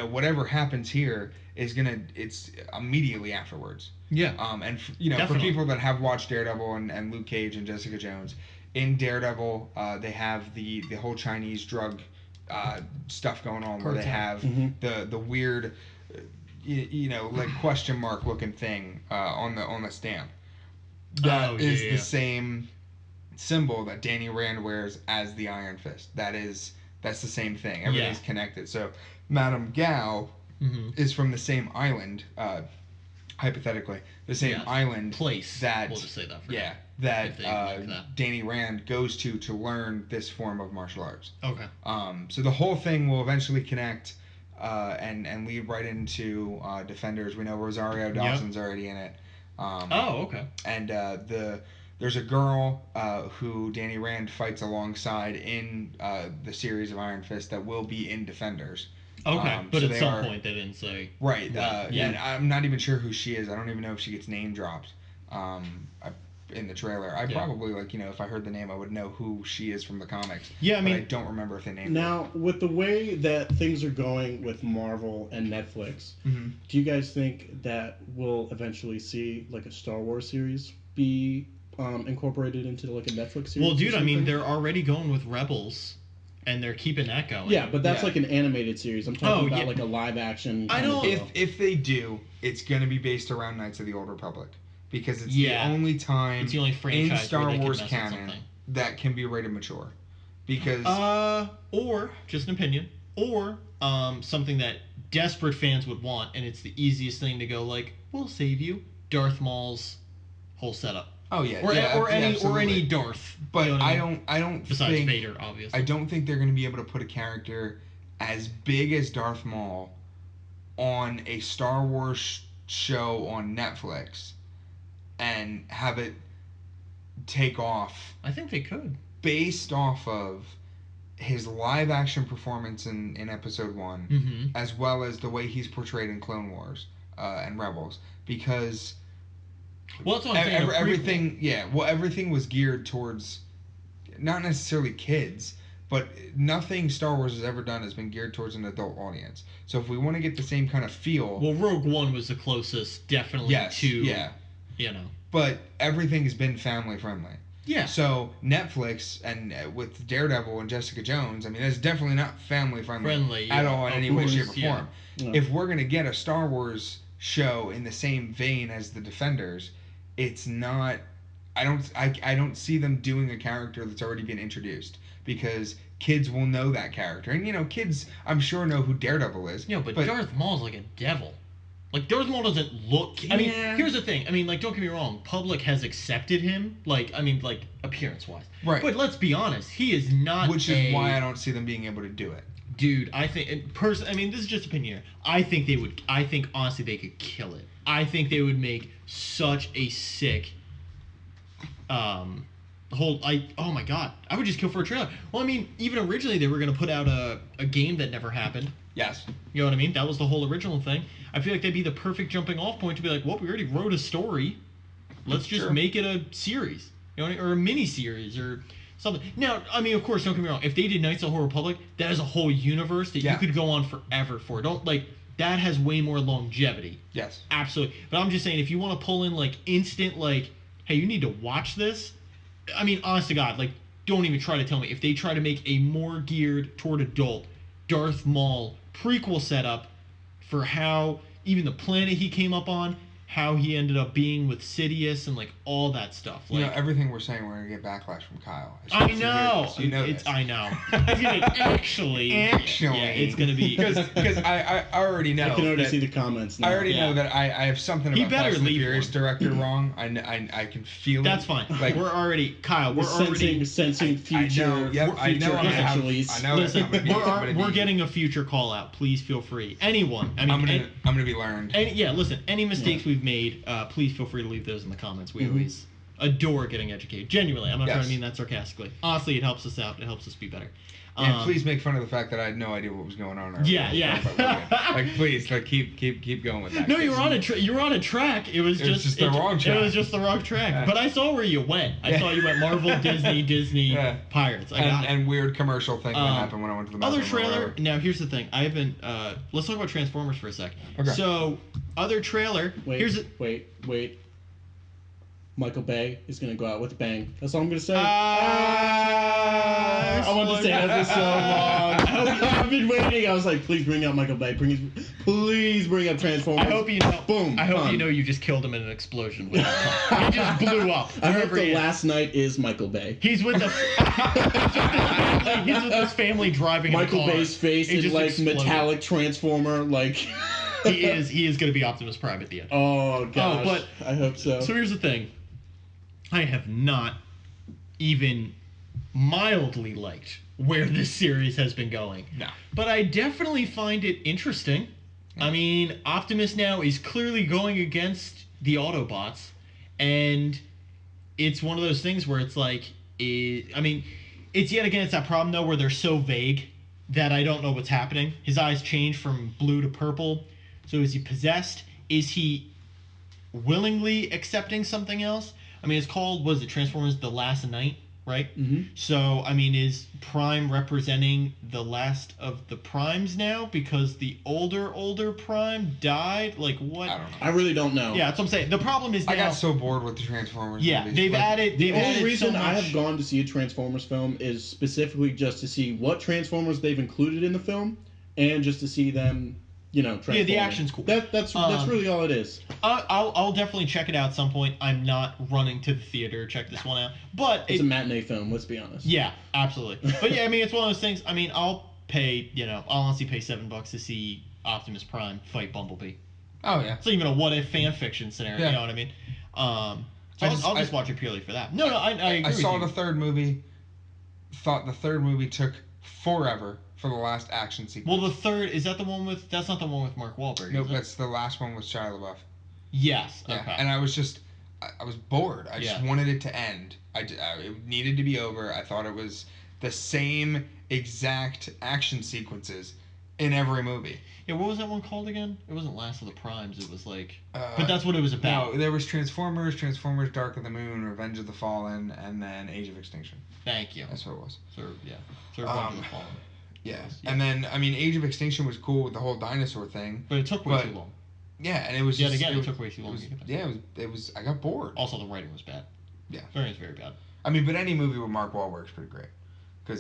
whatever happens here is it's immediately afterwards. Yeah. And for people that have watched Daredevil and Luke Cage and Jessica Jones, in Daredevil, they have the whole Chinese drug stuff going on, where they have the weird, like question mark looking thing on the stamp. That is the same symbol that Danny Rand wears as the Iron Fist. That's the same thing. Everything's connected. So Madame Gao is from the same island. Hypothetically, the same island place that we'll just say that for that Danny Rand goes to learn this form of martial arts. Okay. So the whole thing will eventually connect and lead right into Defenders. We know Rosario Dawson's already in it. Okay. And there's a girl who Danny Rand fights alongside in the series of Iron Fist that will be in Defenders. Okay, but at some point they didn't say. Right, and I'm not even sure who she is. I don't even know if she gets name dropped in the trailer. I probably, if I heard the name, I would know who she is from the comics. Yeah, but I don't remember if they named her. Now, with the way that things are going with Marvel and Netflix, do you guys think that we'll eventually see, like, a Star Wars series be incorporated into, like, a Netflix series? Well, dude, I mean, they're already going with Rebels. And they're keeping that going. Yeah, but that's like an animated series. I'm talking about like a live action. I don't. If they do, it's going to be based around Knights of the Old Republic, because it's the only time it's the only franchise in Star Wars canon that can be rated mature. Because or just an opinion, or something that desperate fans would want, and it's the easiest thing to go like, we'll save you, Darth Maul's whole setup. Oh yeah, or any Darth. But I don't besides think, Vader, obviously. I don't think they're going to be able to put a character as big as Darth Maul on a Star Wars show on Netflix and have it take off. I think they could, based off of his live action performance in Episode 1, as well as the way he's portrayed in Clone Wars and Rebels, because. Well, that's what I'm saying. Everything was geared towards not necessarily kids, but nothing Star Wars has ever done has been geared towards an adult audience. So if we want to get the same kind of feel... Well, Rogue One was the closest, definitely, to... But everything has been family friendly. Yeah. So Netflix, and with Daredevil and Jessica Jones, I mean, that's definitely not family friendly at all in any way, shape, or form. Yeah. If we're going to get a Star Wars show in the same vein as the Defenders, it's not. I don't see them doing a character that's already been introduced, because kids will know that character, and kids I'm sure know who Daredevil is. But Darth Maul's like a devil. Like, Darth Maul doesn't look. I mean, here's the thing. I mean, like, don't get me wrong. Public has accepted him. Like, I mean, like, appearance wise. Right. But let's be honest. He is not. Which is why I don't see them being able to do it. Dude, I think I mean, this is just opinion. I think they would. I think honestly they could kill it. I think they would make such a sick. Oh my god! I would just kill for a trailer. Well, I mean, even originally they were gonna put out a game that never happened. Yes. You know what I mean? That was the whole original thing. I feel like that'd be the perfect jumping off point to be like, well, we already wrote a story. Let's just make it a series, or a mini series, or something. Now, I mean, of course, don't get me wrong. If they did Knights of the Old Republic, that is a whole universe that you could go on forever for. That has way more longevity. Yes. Absolutely. But I'm just saying, if you want to pull in, like, instant, like, hey, you need to watch this. I mean, honest to God, like, don't even try to tell me. If they try to make a more geared toward adult Darth Maul prequel setup for how even the planet he came up on, how he ended up being with Sidious, and like all that stuff. Like, everything we're saying, we're gonna get backlash from Kyle. I know. You know this. I know. It's gonna actually. Yeah, it's gonna be because I already know. I can already see the comments now. I already know that I have something about Fast and the Furious director wrong. I can feel it. That's fine. Like, we're already Kyle. We're already sensing future. I know. Listen, we're getting a future call out. Please feel free. Anyone. I mean, I'm gonna be learned. Listen. Any mistakes we've we've made, please feel free to leave those in the comments. We always adore getting educated. Genuinely, I'm not trying to mean that sarcastically. Honestly, it helps us out. It helps us be better. And please make fun of the fact that I had no idea what was going on. Yeah. Like, please, like, keep going with that. No, you were on a track. It was just the wrong track. It was just the wrong track. But I saw where you went. I saw you went Marvel, Disney, Pirates. And weird commercial thing that happened when I went to the other trailer. Now here's the thing. I haven't. Let's talk about Transformers for a sec. Okay. So other trailer. Wait. Michael Bay is going to go out with a bang. That's all I'm going to say. I wanted to say that for so long. I've been waiting. I was like, please bring out Michael Bay. Please bring up Transformers. I hope you know. Boom. I hope you know you just killed him in an explosion. He just blew up. I hope the last night is Michael Bay. He's with the. He's with his family driving. Michael in a car. Bay's face is like exploded. Metallic Transformer, like. He is going to be Optimus Prime at the end. Oh gosh. But I hope so. So here's the thing. I have not even mildly liked where this series has been going. No. But I definitely find it interesting. I mean, Optimus now is clearly going against the Autobots, and it's one of those things where it's like, it's yet again, it's that problem, though, where they're so vague that I don't know what's happening. His eyes change from blue to purple. So is he possessed? Is he willingly accepting something else? I mean, it's called, was it Transformers The Last Night, right? Mm-hmm. So, I mean, is Prime representing the last of the Primes now because the older Prime died? Like, what? I don't know. I really don't know. Yeah, that's what I'm saying. The problem is now... I got so bored with the Transformers movies. They've added... The only added reason so I much... have gone to see a Transformers film is specifically just to see what Transformers they've included in the film and just to see them... Yeah, the action's cool. That's really all it is. I'll definitely check it out at some point. I'm not running to the theater to check this one out, but it's a matinee film. Let's be honest. Yeah, absolutely. But yeah, I mean, it's one of those things. I mean, I'll pay. I'll honestly pay $7 to see Optimus Prime fight Bumblebee. Oh yeah. It's not even a what if fan fiction scenario. Yeah. You know what I mean? So I'll just watch it purely for that. No, I agree. I saw the third movie. Thought the third movie took forever for the last action sequence. Well, the third, is that the one with... That's not the one with Mark Wahlberg, Nope, that's the last one with Shia LaBeouf. Yes, yeah. Okay. And I was just... I was bored. I just wanted it to end. It needed to be over. I thought it was the same exact action sequences in every movie. Yeah, what was that one called again? It wasn't Last of the Primes, it was like... but that's what it was about. No, there was Transformers Dark of the Moon, Revenge of the Fallen, and then Age of Extinction. Thank you. That's what it was. Revenge of the Fallen. Yeah. And then, I mean, Age of Extinction was cool with the whole dinosaur thing. But it took way too long. Yeah, and it was it took way too long. It was, I got bored. Also, the writing was bad. Yeah. The writing was very bad. I mean, but any movie with Mark Wahlberg's pretty great. But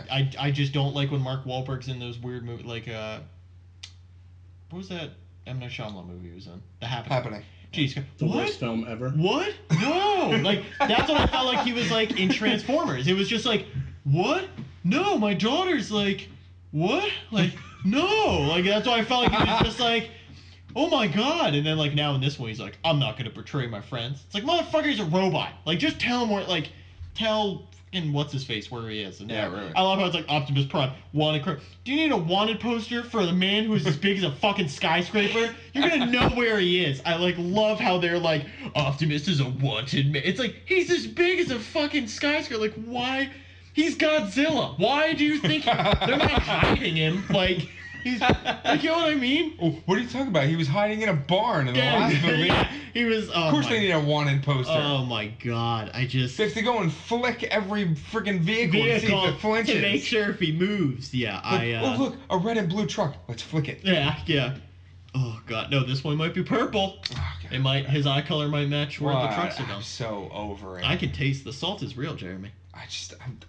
I just don't like when Mark Wahlberg's in those weird movies, like, what was that M. Night Shyamalan movie he was in? The Happening. Jeez, the worst film ever. What? No! Like, that's what I felt like he was like in Transformers. It was just like, what? No, my daughter's like, what? Like, no! Like, that's why I felt like he was just like, oh my god. And then, like, now in this one, he's like, I'm not gonna betray my friends. It's like, motherfucker, he's a robot. Like, just tell him where, like, tell fucking what's-his-face where he is. And really. I love how it's like Optimus Prime, wanted. Do you need a wanted poster for the man who's as big as a fucking skyscraper? You're gonna know where he is. I, like, love how they're like, Optimus is a wanted man. It's like, he's as big as a fucking skyscraper. Like, why? He's Godzilla. Why do you think they're not hiding him? Like, he's like, you know what I mean? Oh, what are you talking about? He was hiding in a barn in the last movie. Yeah, he was. Of course, they need a wanted poster. Oh my god! They have to go and flick every freaking vehicle to see if it flinches. To make sure if he moves. Yeah, oh look, a red and blue truck. Let's flick it. Yeah. Oh god, no! This one might be purple. Oh, it might. His eye color might match where the trucks are going. I'm so over it. I can taste the salt is real, Jeremy. I'm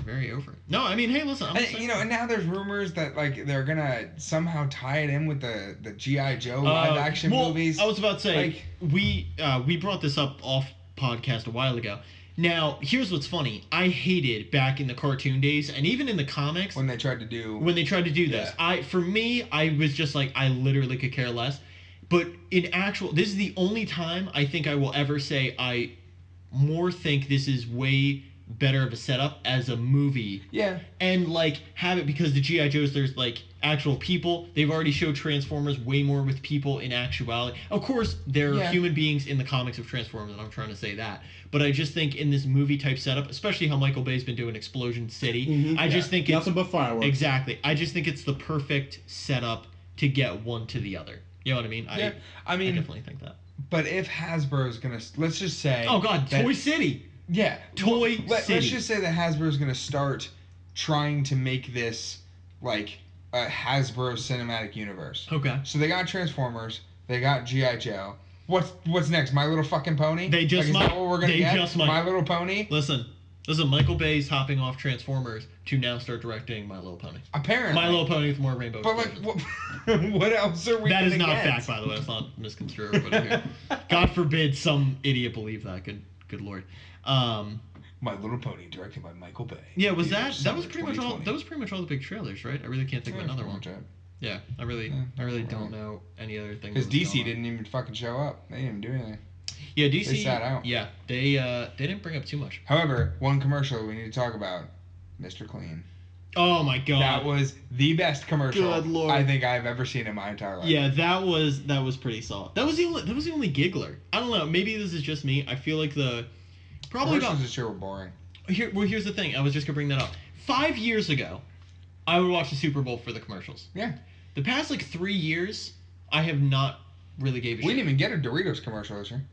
very over it. No, I mean, hey, listen. And now there's rumors that like they're gonna somehow tie it in with the G.I. Joe live action movies. I was about to say we brought this up off podcast a while ago. Now, here's what's funny. I hated back in the cartoon days and even in the comics when they tried to do this. For me, I was just like, I literally could care less. But this is the only time I think I will ever say I more think this is way better of a setup as a movie. Yeah. And like have it because the G.I. Joes, there's like actual people. They've already showed Transformers way more with people in actuality. Of course, there are human beings in the comics of Transformers, and I'm trying to say that. But I just think in this movie type setup, especially how Michael Bay's been doing Explosion City, I just think it's nothing but fireworks. Exactly. I just think it's the perfect setup to get one to the other. You know what I mean? Yeah. I definitely think that. But if Hasbro's gonna, let's just say, oh god, Toy City. Yeah, Toy City. Let's just say that Hasbro's gonna start trying to make this like a Hasbro cinematic universe. Okay. So they got Transformers, they got G.I. Joe. What's next? My Little Fucking Pony? They just like, might. Is that what we're gonna get? Just might. My Little Pony? Listen, Michael Bay's hopping off Transformers to now start directing My Little Pony. Apparently. My Little Pony with more rainbow. But like, what else are we That gonna is not get? fact, by the way. Let's not misconstrue everybody here. God forbid some idiot believe that. Good lord. My Little Pony, directed by Michael Bay. Yeah, was that was pretty much all. That was pretty much all the big trailers, right? I really can't think of another one. Yeah, I really don't know any other thing. Because DC didn't even fucking show up. They didn't do anything. Yeah, DC. They sat out. Yeah, they didn't bring up too much. However, one commercial we need to talk about, Mr. Clean. Oh my god. That was the best commercial I think I've ever seen in my entire life. Yeah, that was pretty solid. That was the only giggler. I don't know. Maybe this is just me. I feel like commercials this year were boring. Here's the thing. I was just gonna bring that up. 5 years ago, I would watch the Super Bowl for the commercials. Yeah. The past 3 years, I have not really gave a shit. We didn't even get a Doritos commercial this year.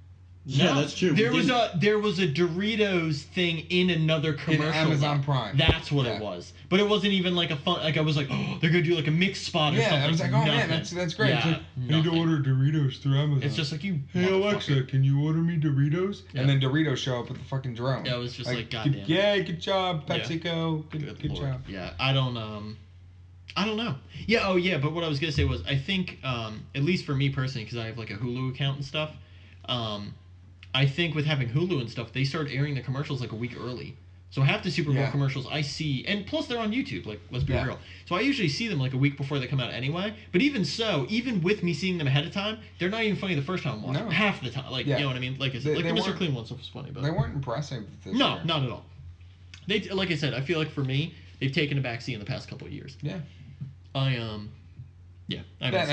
Yeah, that's true. There was a Doritos thing in another commercial. In Amazon Prime. That's what it was. But it wasn't even like a fun. Like I was like, oh, they're gonna do like a mixed spot or something. Yeah, I was like, oh man, that's great. Yeah, I need to order Doritos through Amazon. It's just like you. Hey Alexa, can you order me Doritos? Yeah. And then Doritos show up with the fucking drone. Yeah, it was just like goddamn. Yeah, good job, PepsiCo. Yeah. Good job. Yeah, I don't know. Yeah, oh yeah, but what I was gonna say was I think at least for me personally, because I have like a Hulu account and stuff, I think with having Hulu and stuff, they start airing the commercials like a week early. So half the Super Bowl commercials I see, and plus they're on YouTube, like, let's be real. So I usually see them like a week before they come out anyway. But even so, even with me seeing them ahead of time, they're not even funny the first time I'm watching. No. Half the time. Like, you know what I mean? Like, the Mr. Clean one was funny. But they weren't impressive this No, year. not at all. They, like I said, I feel like for me, they've taken a backseat in the past couple of years. Yeah. I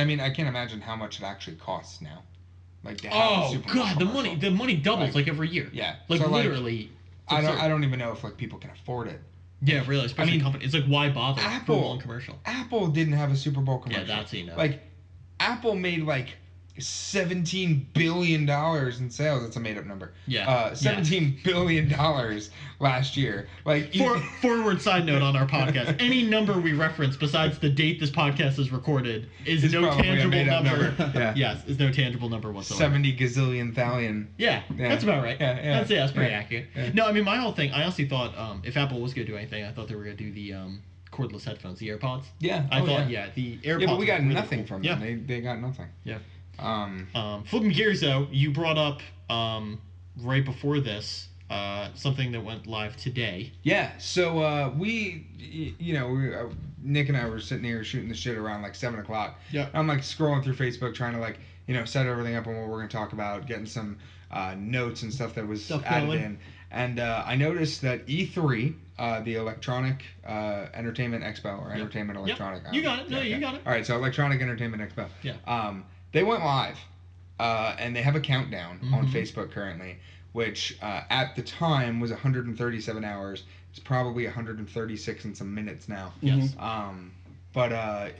mean, I can't imagine how much it actually costs now. Like to have oh a Super god, Bowl the money doubles like every year. Yeah, like so, literally. I don't even know if like people can afford it. Yeah, really, especially companies. It's like why bother Apple, for one commercial? Apple didn't have a Super Bowl commercial. Yeah, that's Like, Apple made like $17 billion in sales. That's a made up number. Yeah. $17 billion last year. Like forward side note on our podcast. Any number we reference besides the date this podcast is recorded is no tangible number. Yeah. Yes, is no tangible number whatsoever. 70 gazillion thallion. Yeah, that's about right. Yeah. That's pretty accurate. Yeah. No, I mean my whole thing. I honestly thought if Apple was gonna do anything, I thought they were gonna do the cordless headphones, the AirPods. Yeah. I thought the AirPods. Yeah, but we got really nothing cool. from them. Yeah. They got nothing. Yeah. Flipping gears though, you brought up right before this something that went live today. Yeah, so Nick and I were sitting here shooting the shit around like 7 o'clock. Yeah. I'm like scrolling through Facebook trying to like set everything up on what we're gonna talk about, getting some notes and stuff that was added in, and I noticed that E3, the Electronic Entertainment Expo or Entertainment Electronic. You got it. No, you got it. All right, so Electronic Entertainment Expo. Yeah. They went live, and they have a countdown on Facebook currently, which at the time was 137 hours. It's probably 136 and some minutes now. Yes. But I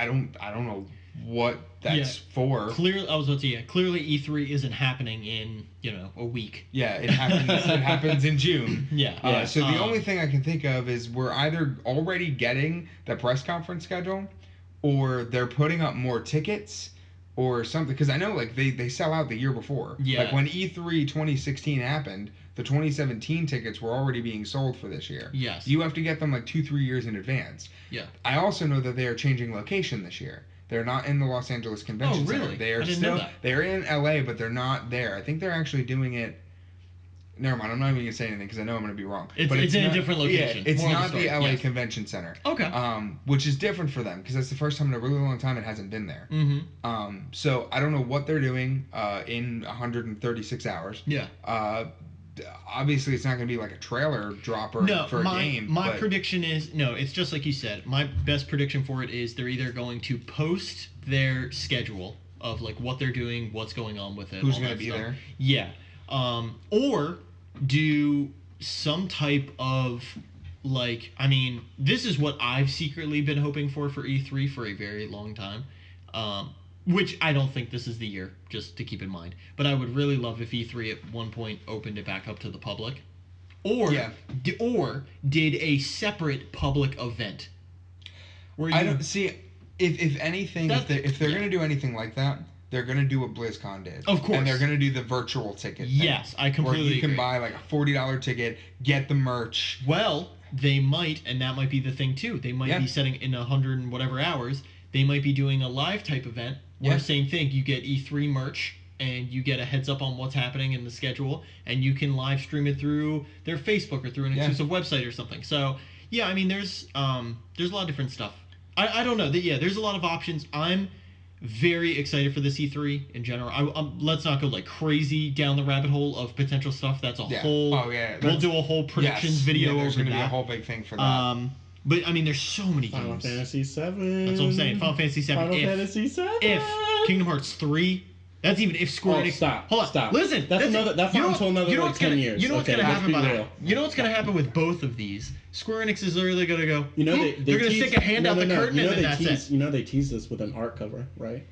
don't know what that's for. Clearly, I was about to say, clearly E3 isn't happening in a week. Yeah, it happens. It happens in June. Yeah. So the only thing I can think of is we're either already getting the press conference schedule, or they're putting up more tickets. Or something, because I know like they sell out the year before. Yeah. Like when E3 2016 happened, the 2017 tickets were already being sold for this year. Yes. You have to get them like 2-3 years in advance. Yeah. I also know that they are changing location this year. They're not in the Los Angeles Convention Center. Oh, really? They are I didn't still know that. they're in LA, but they're not there. I think they're actually doing it. Never mind. I'm not even gonna say anything because I know I'm gonna be wrong. It's in a different location. Yeah, it's More not the LA yes. Convention Center. Okay. Which is different for them because that's the first time in a really long time it hasn't been there. So I don't know what they're doing in 136 hours. Yeah. obviously it's not going to be like a trailer dropper for a game. My prediction is it's just like you said. My best prediction for it is they're either going to post their schedule of like what they're doing, what's going on with it, who's going to be there. Yeah, or do some type of like, I mean, this is what I've secretly been hoping for E3 for a very long time. Which I don't think this is the year, just to keep in mind. But I would really love if E3 at one point opened it back up to the public. Or did a separate public event. Where I don't see, if anything, if they're going to do anything like that, they're going to do what BlizzCon did. Of course. And they're going to do the virtual ticket thing. Yes, I completely agree. Where you can buy like a $40 ticket, get the merch. Well, they might, and that might be the thing too. They might be setting in 100 and whatever hours, they might be doing a live type event. Where same thing, you get E3 merch and you get a heads up on what's happening in the schedule, and you can live stream it through their Facebook or through an exclusive website or something. So yeah, I mean there's a lot of different stuff. I don't know. There's a lot of options. I'm very excited for this E3 in general. Let's not go like crazy down the rabbit hole of potential stuff. That's a whole. Oh yeah. We'll do a whole predictions video over that. There's going to be a whole big thing for that. But I mean, there's so many games. Final Fantasy VII. That's what I'm saying. Final Fantasy VII. Final Fantasy VII. If Kingdom Hearts 3. That's even if Square Enix. Stop. Listen. That's another. That's not until another like 10 years. You know what's gonna happen by that? You know what's gonna happen with both of these? Square Enix is literally gonna go. They're gonna stick a hand out the curtain and then that's it. You know they teased this with an art cover, right?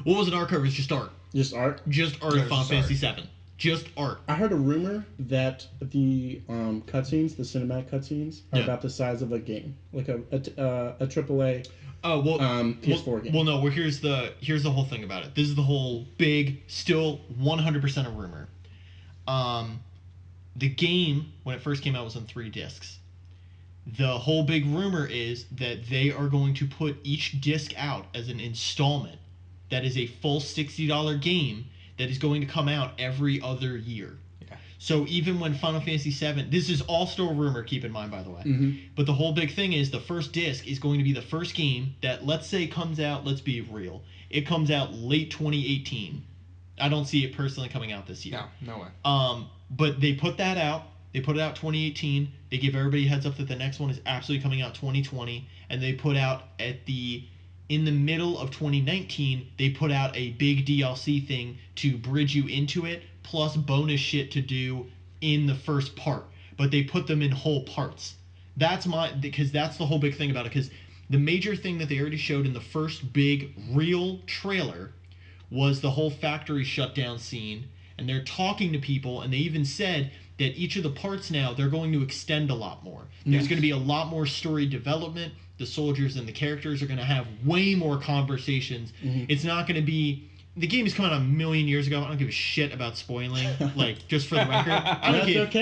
What was an art cover? It's just art. Just art. Just art of Final Fantasy VII. Just art. I heard a rumor that the cutscenes, the cinematic cutscenes, are about the size of a game, like a AAA. Oh well, PS4 game. Well, no. Well, here's the whole thing about it. This is the whole big, still 100% a rumor. The game when it first came out was on 3 discs. The whole big rumor is that they are going to put each disc out as an installment. That is a full $60 game that is going to come out every other year. Yeah. So even when Final Fantasy VII, this is all still a rumor, keep in mind, by the way. Mm-hmm. But the whole big thing is the first disc is going to be the first game that, let's say, comes out, let's be real, it comes out late 2018. I don't see it personally coming out this year. No way. But they put that out. They put it out 2018. They give everybody a heads up that the next one is absolutely coming out 2020. And they put out in the middle of 2019, they put out a big DLC thing to bridge you into it, plus bonus shit to do in the first part. But they put them in whole parts. Because that's the whole big thing about it. Because the major thing that they already showed in the first big real trailer was the whole factory shutdown scene. And they're talking to people, and they even said that each of the parts now, they're going to extend a lot more. There's going to be a lot more story development. The soldiers and the characters are going to have way more conversations. Mm-hmm. It's not going to be... The game has come out a million years ago. I don't give a shit about spoiling, like, just for the record. I don't give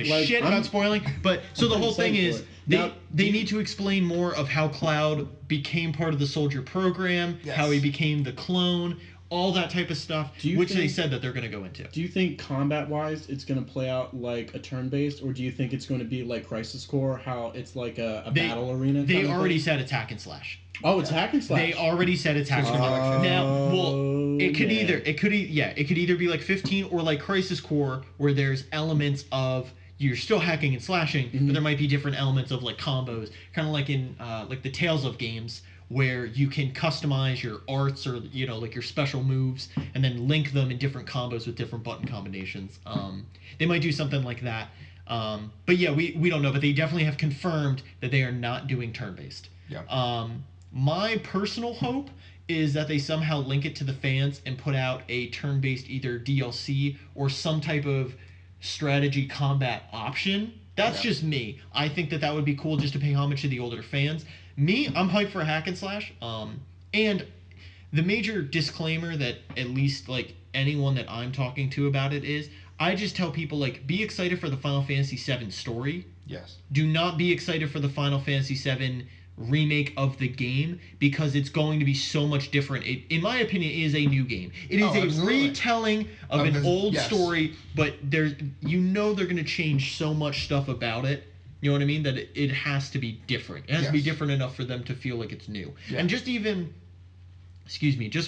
a shit about spoiling. But, so the whole thing is, they need to explain more of how Cloud became part of the soldier program, how he became the clone, all that type of stuff, they said that they're going to go into. Do you think combat-wise it's going to play out like a turn-based, or do you think it's going to be like Crisis Core, how it's like a battle arena? They already said it's hack and slash. Oh, it's hack and slash. They already said it's hack and slash. Now, well, it could either be like 15 or like Crisis Core, where there's elements of you're still hacking and slashing, but there might be different elements of like combos, kind of like in like the Tales of games, where you can customize your arts or like your special moves and then link them in different combos with different button combinations. They might do something like that. But yeah, we don't know, but they definitely have confirmed that they are not doing turn-based. Yeah. My personal hope is that they somehow link it to the fans and put out a turn-based either DLC or some type of strategy combat option. That's just me. I think that would be cool just to pay homage to the older fans. Me, I'm hyped for a hack and slash. And the major disclaimer that at least like anyone that I'm talking to about it is, I just tell people like, be excited for the Final Fantasy VII story. Yes. Do not be excited for the Final Fantasy VII remake of the game, because it's going to be so much different. It, in my opinion, is a new game. It is a retelling of an old story, but they're going to change so much stuff about it. You know what I mean? That it has to be different. It has to be different enough for them to feel like it's new. Yeah. And just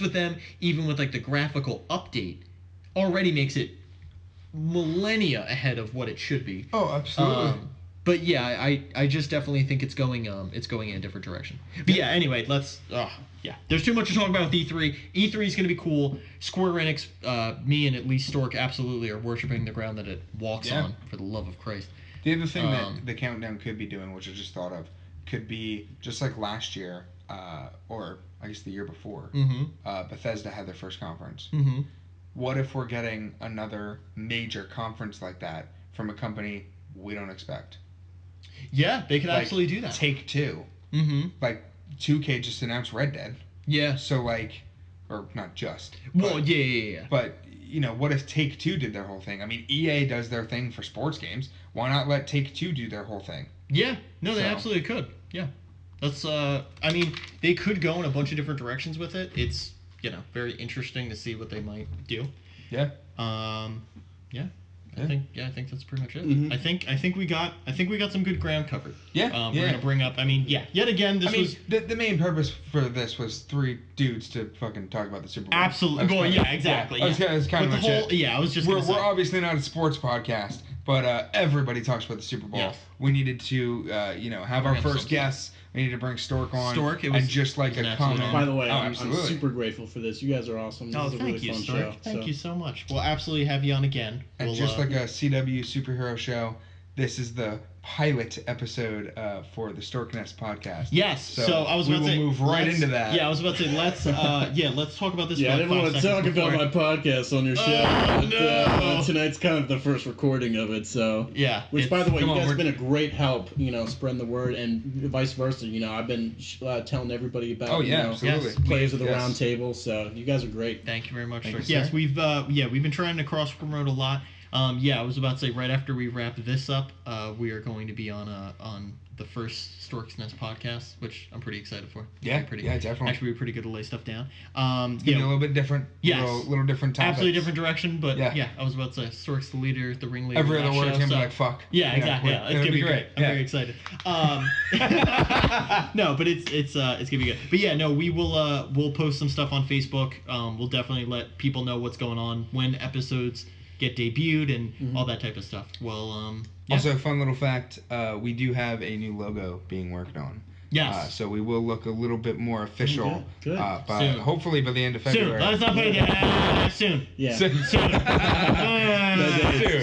with them, even with like the graphical update, already makes it millennia ahead of what it should be. Oh, absolutely. But yeah, I just definitely think it's going in a different direction. But yeah, anyway, there's too much to talk about with E3. E3 is going to be cool. Square Enix, me and at least Stork absolutely are worshiping the ground that it walks on, for the love of Christ. The other thing that the countdown could be doing, which I just thought of, could be just like last year, or I guess the year before, Bethesda had their first conference. Mm-hmm. What if we're getting another major conference like that from a company we don't expect? Yeah, they could absolutely do that. Take-Two. Mm-hmm. Like, 2K just announced Red Dead. Yeah. So, like, or not just. Well, yeah. But, you know, what if Take-Two did their whole thing? I mean, EA does their thing for sports games. Why not let Take-Two do their whole thing? Yeah. No, they absolutely could. Yeah. That's, I mean, they could go in a bunch of different directions with it. It's, you know, very interesting to see what they might do. Yeah. Yeah. I think that's pretty much it. Mm-hmm. I think we got some good ground covered. Yeah. We're gonna bring up. I mean, yet again, the main purpose for this was 3 dudes to fucking talk about the Super Bowl. Absolutely. Well, yeah, exactly. Yeah. That's kind of much it. Yeah, I was just. We're obviously not a sports podcast, but everybody talks about the Super Bowl. Yes. We needed to, have our first guests. We needed to bring Stork on. It was, and just like a comment. By the way, I'm super grateful for this. You guys are awesome. This is a really fun show. Thank you so much. We'll absolutely have you on again. And just like a CW superhero show, this is the pilot episode for the Stork Nest podcast. Yes. So I was about to say, move right into that. Yeah, I was about to say let's talk about this. Yeah, I didn't want to talk about my podcast on your show. But tonight's kind of the first recording of it, so yeah. Which, by the way, you guys have been a great help. You know, spreading the word and vice versa. You know, I've been telling everybody about. Oh yeah, absolutely. Players of the round table. So you guys are great. Thank you very much. Thank you, yes, sir. we've been trying to cross promote a lot. I was about to say right after we wrap this up, we are going to be on the first Stork's Nest podcast, which I'm pretty excited for. Yeah, definitely. Actually, we're pretty good to lay stuff down. It's a little bit different. Yes. Little different topics. Absolutely different direction, but I was about to say Stork's the leader, the ringleader. Every other word's gonna be so. like fuck. Yeah, exactly. Yeah, it's gonna be great. I'm very excited. No, but it's gonna be good. But yeah, no, we'll post some stuff on Facebook. We'll definitely let people know what's going on when episodes get debuted and all that type of stuff. Well, Also, a fun little fact: we do have a new logo being worked on. Yes. So we will look a little bit more official. Good. Hopefully by the end of February. Soon. Let's not put it soon. Yeah. Soon.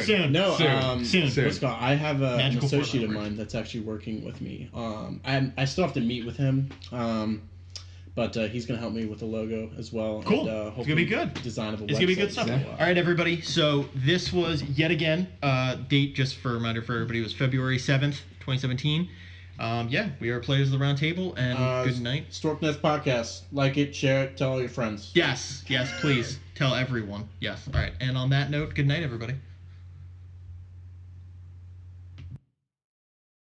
Soon. No. Soon. Scott, I have an Magical associate of forever. mine that's actually working with me. I still have to meet with him. But he's going to help me with the logo as well. Cool. And, it's going to be good. Design of a It's going to be good stuff. So, All right, everybody. So this was yet again, date just for a reminder for everybody, was February 7th, 2017. We are Players of the Round Table, and good night. Stork Nest Podcast. Like it, share it, tell all your friends. Yes, please. Tell everyone. Yes. All right. And on that note, good night, everybody.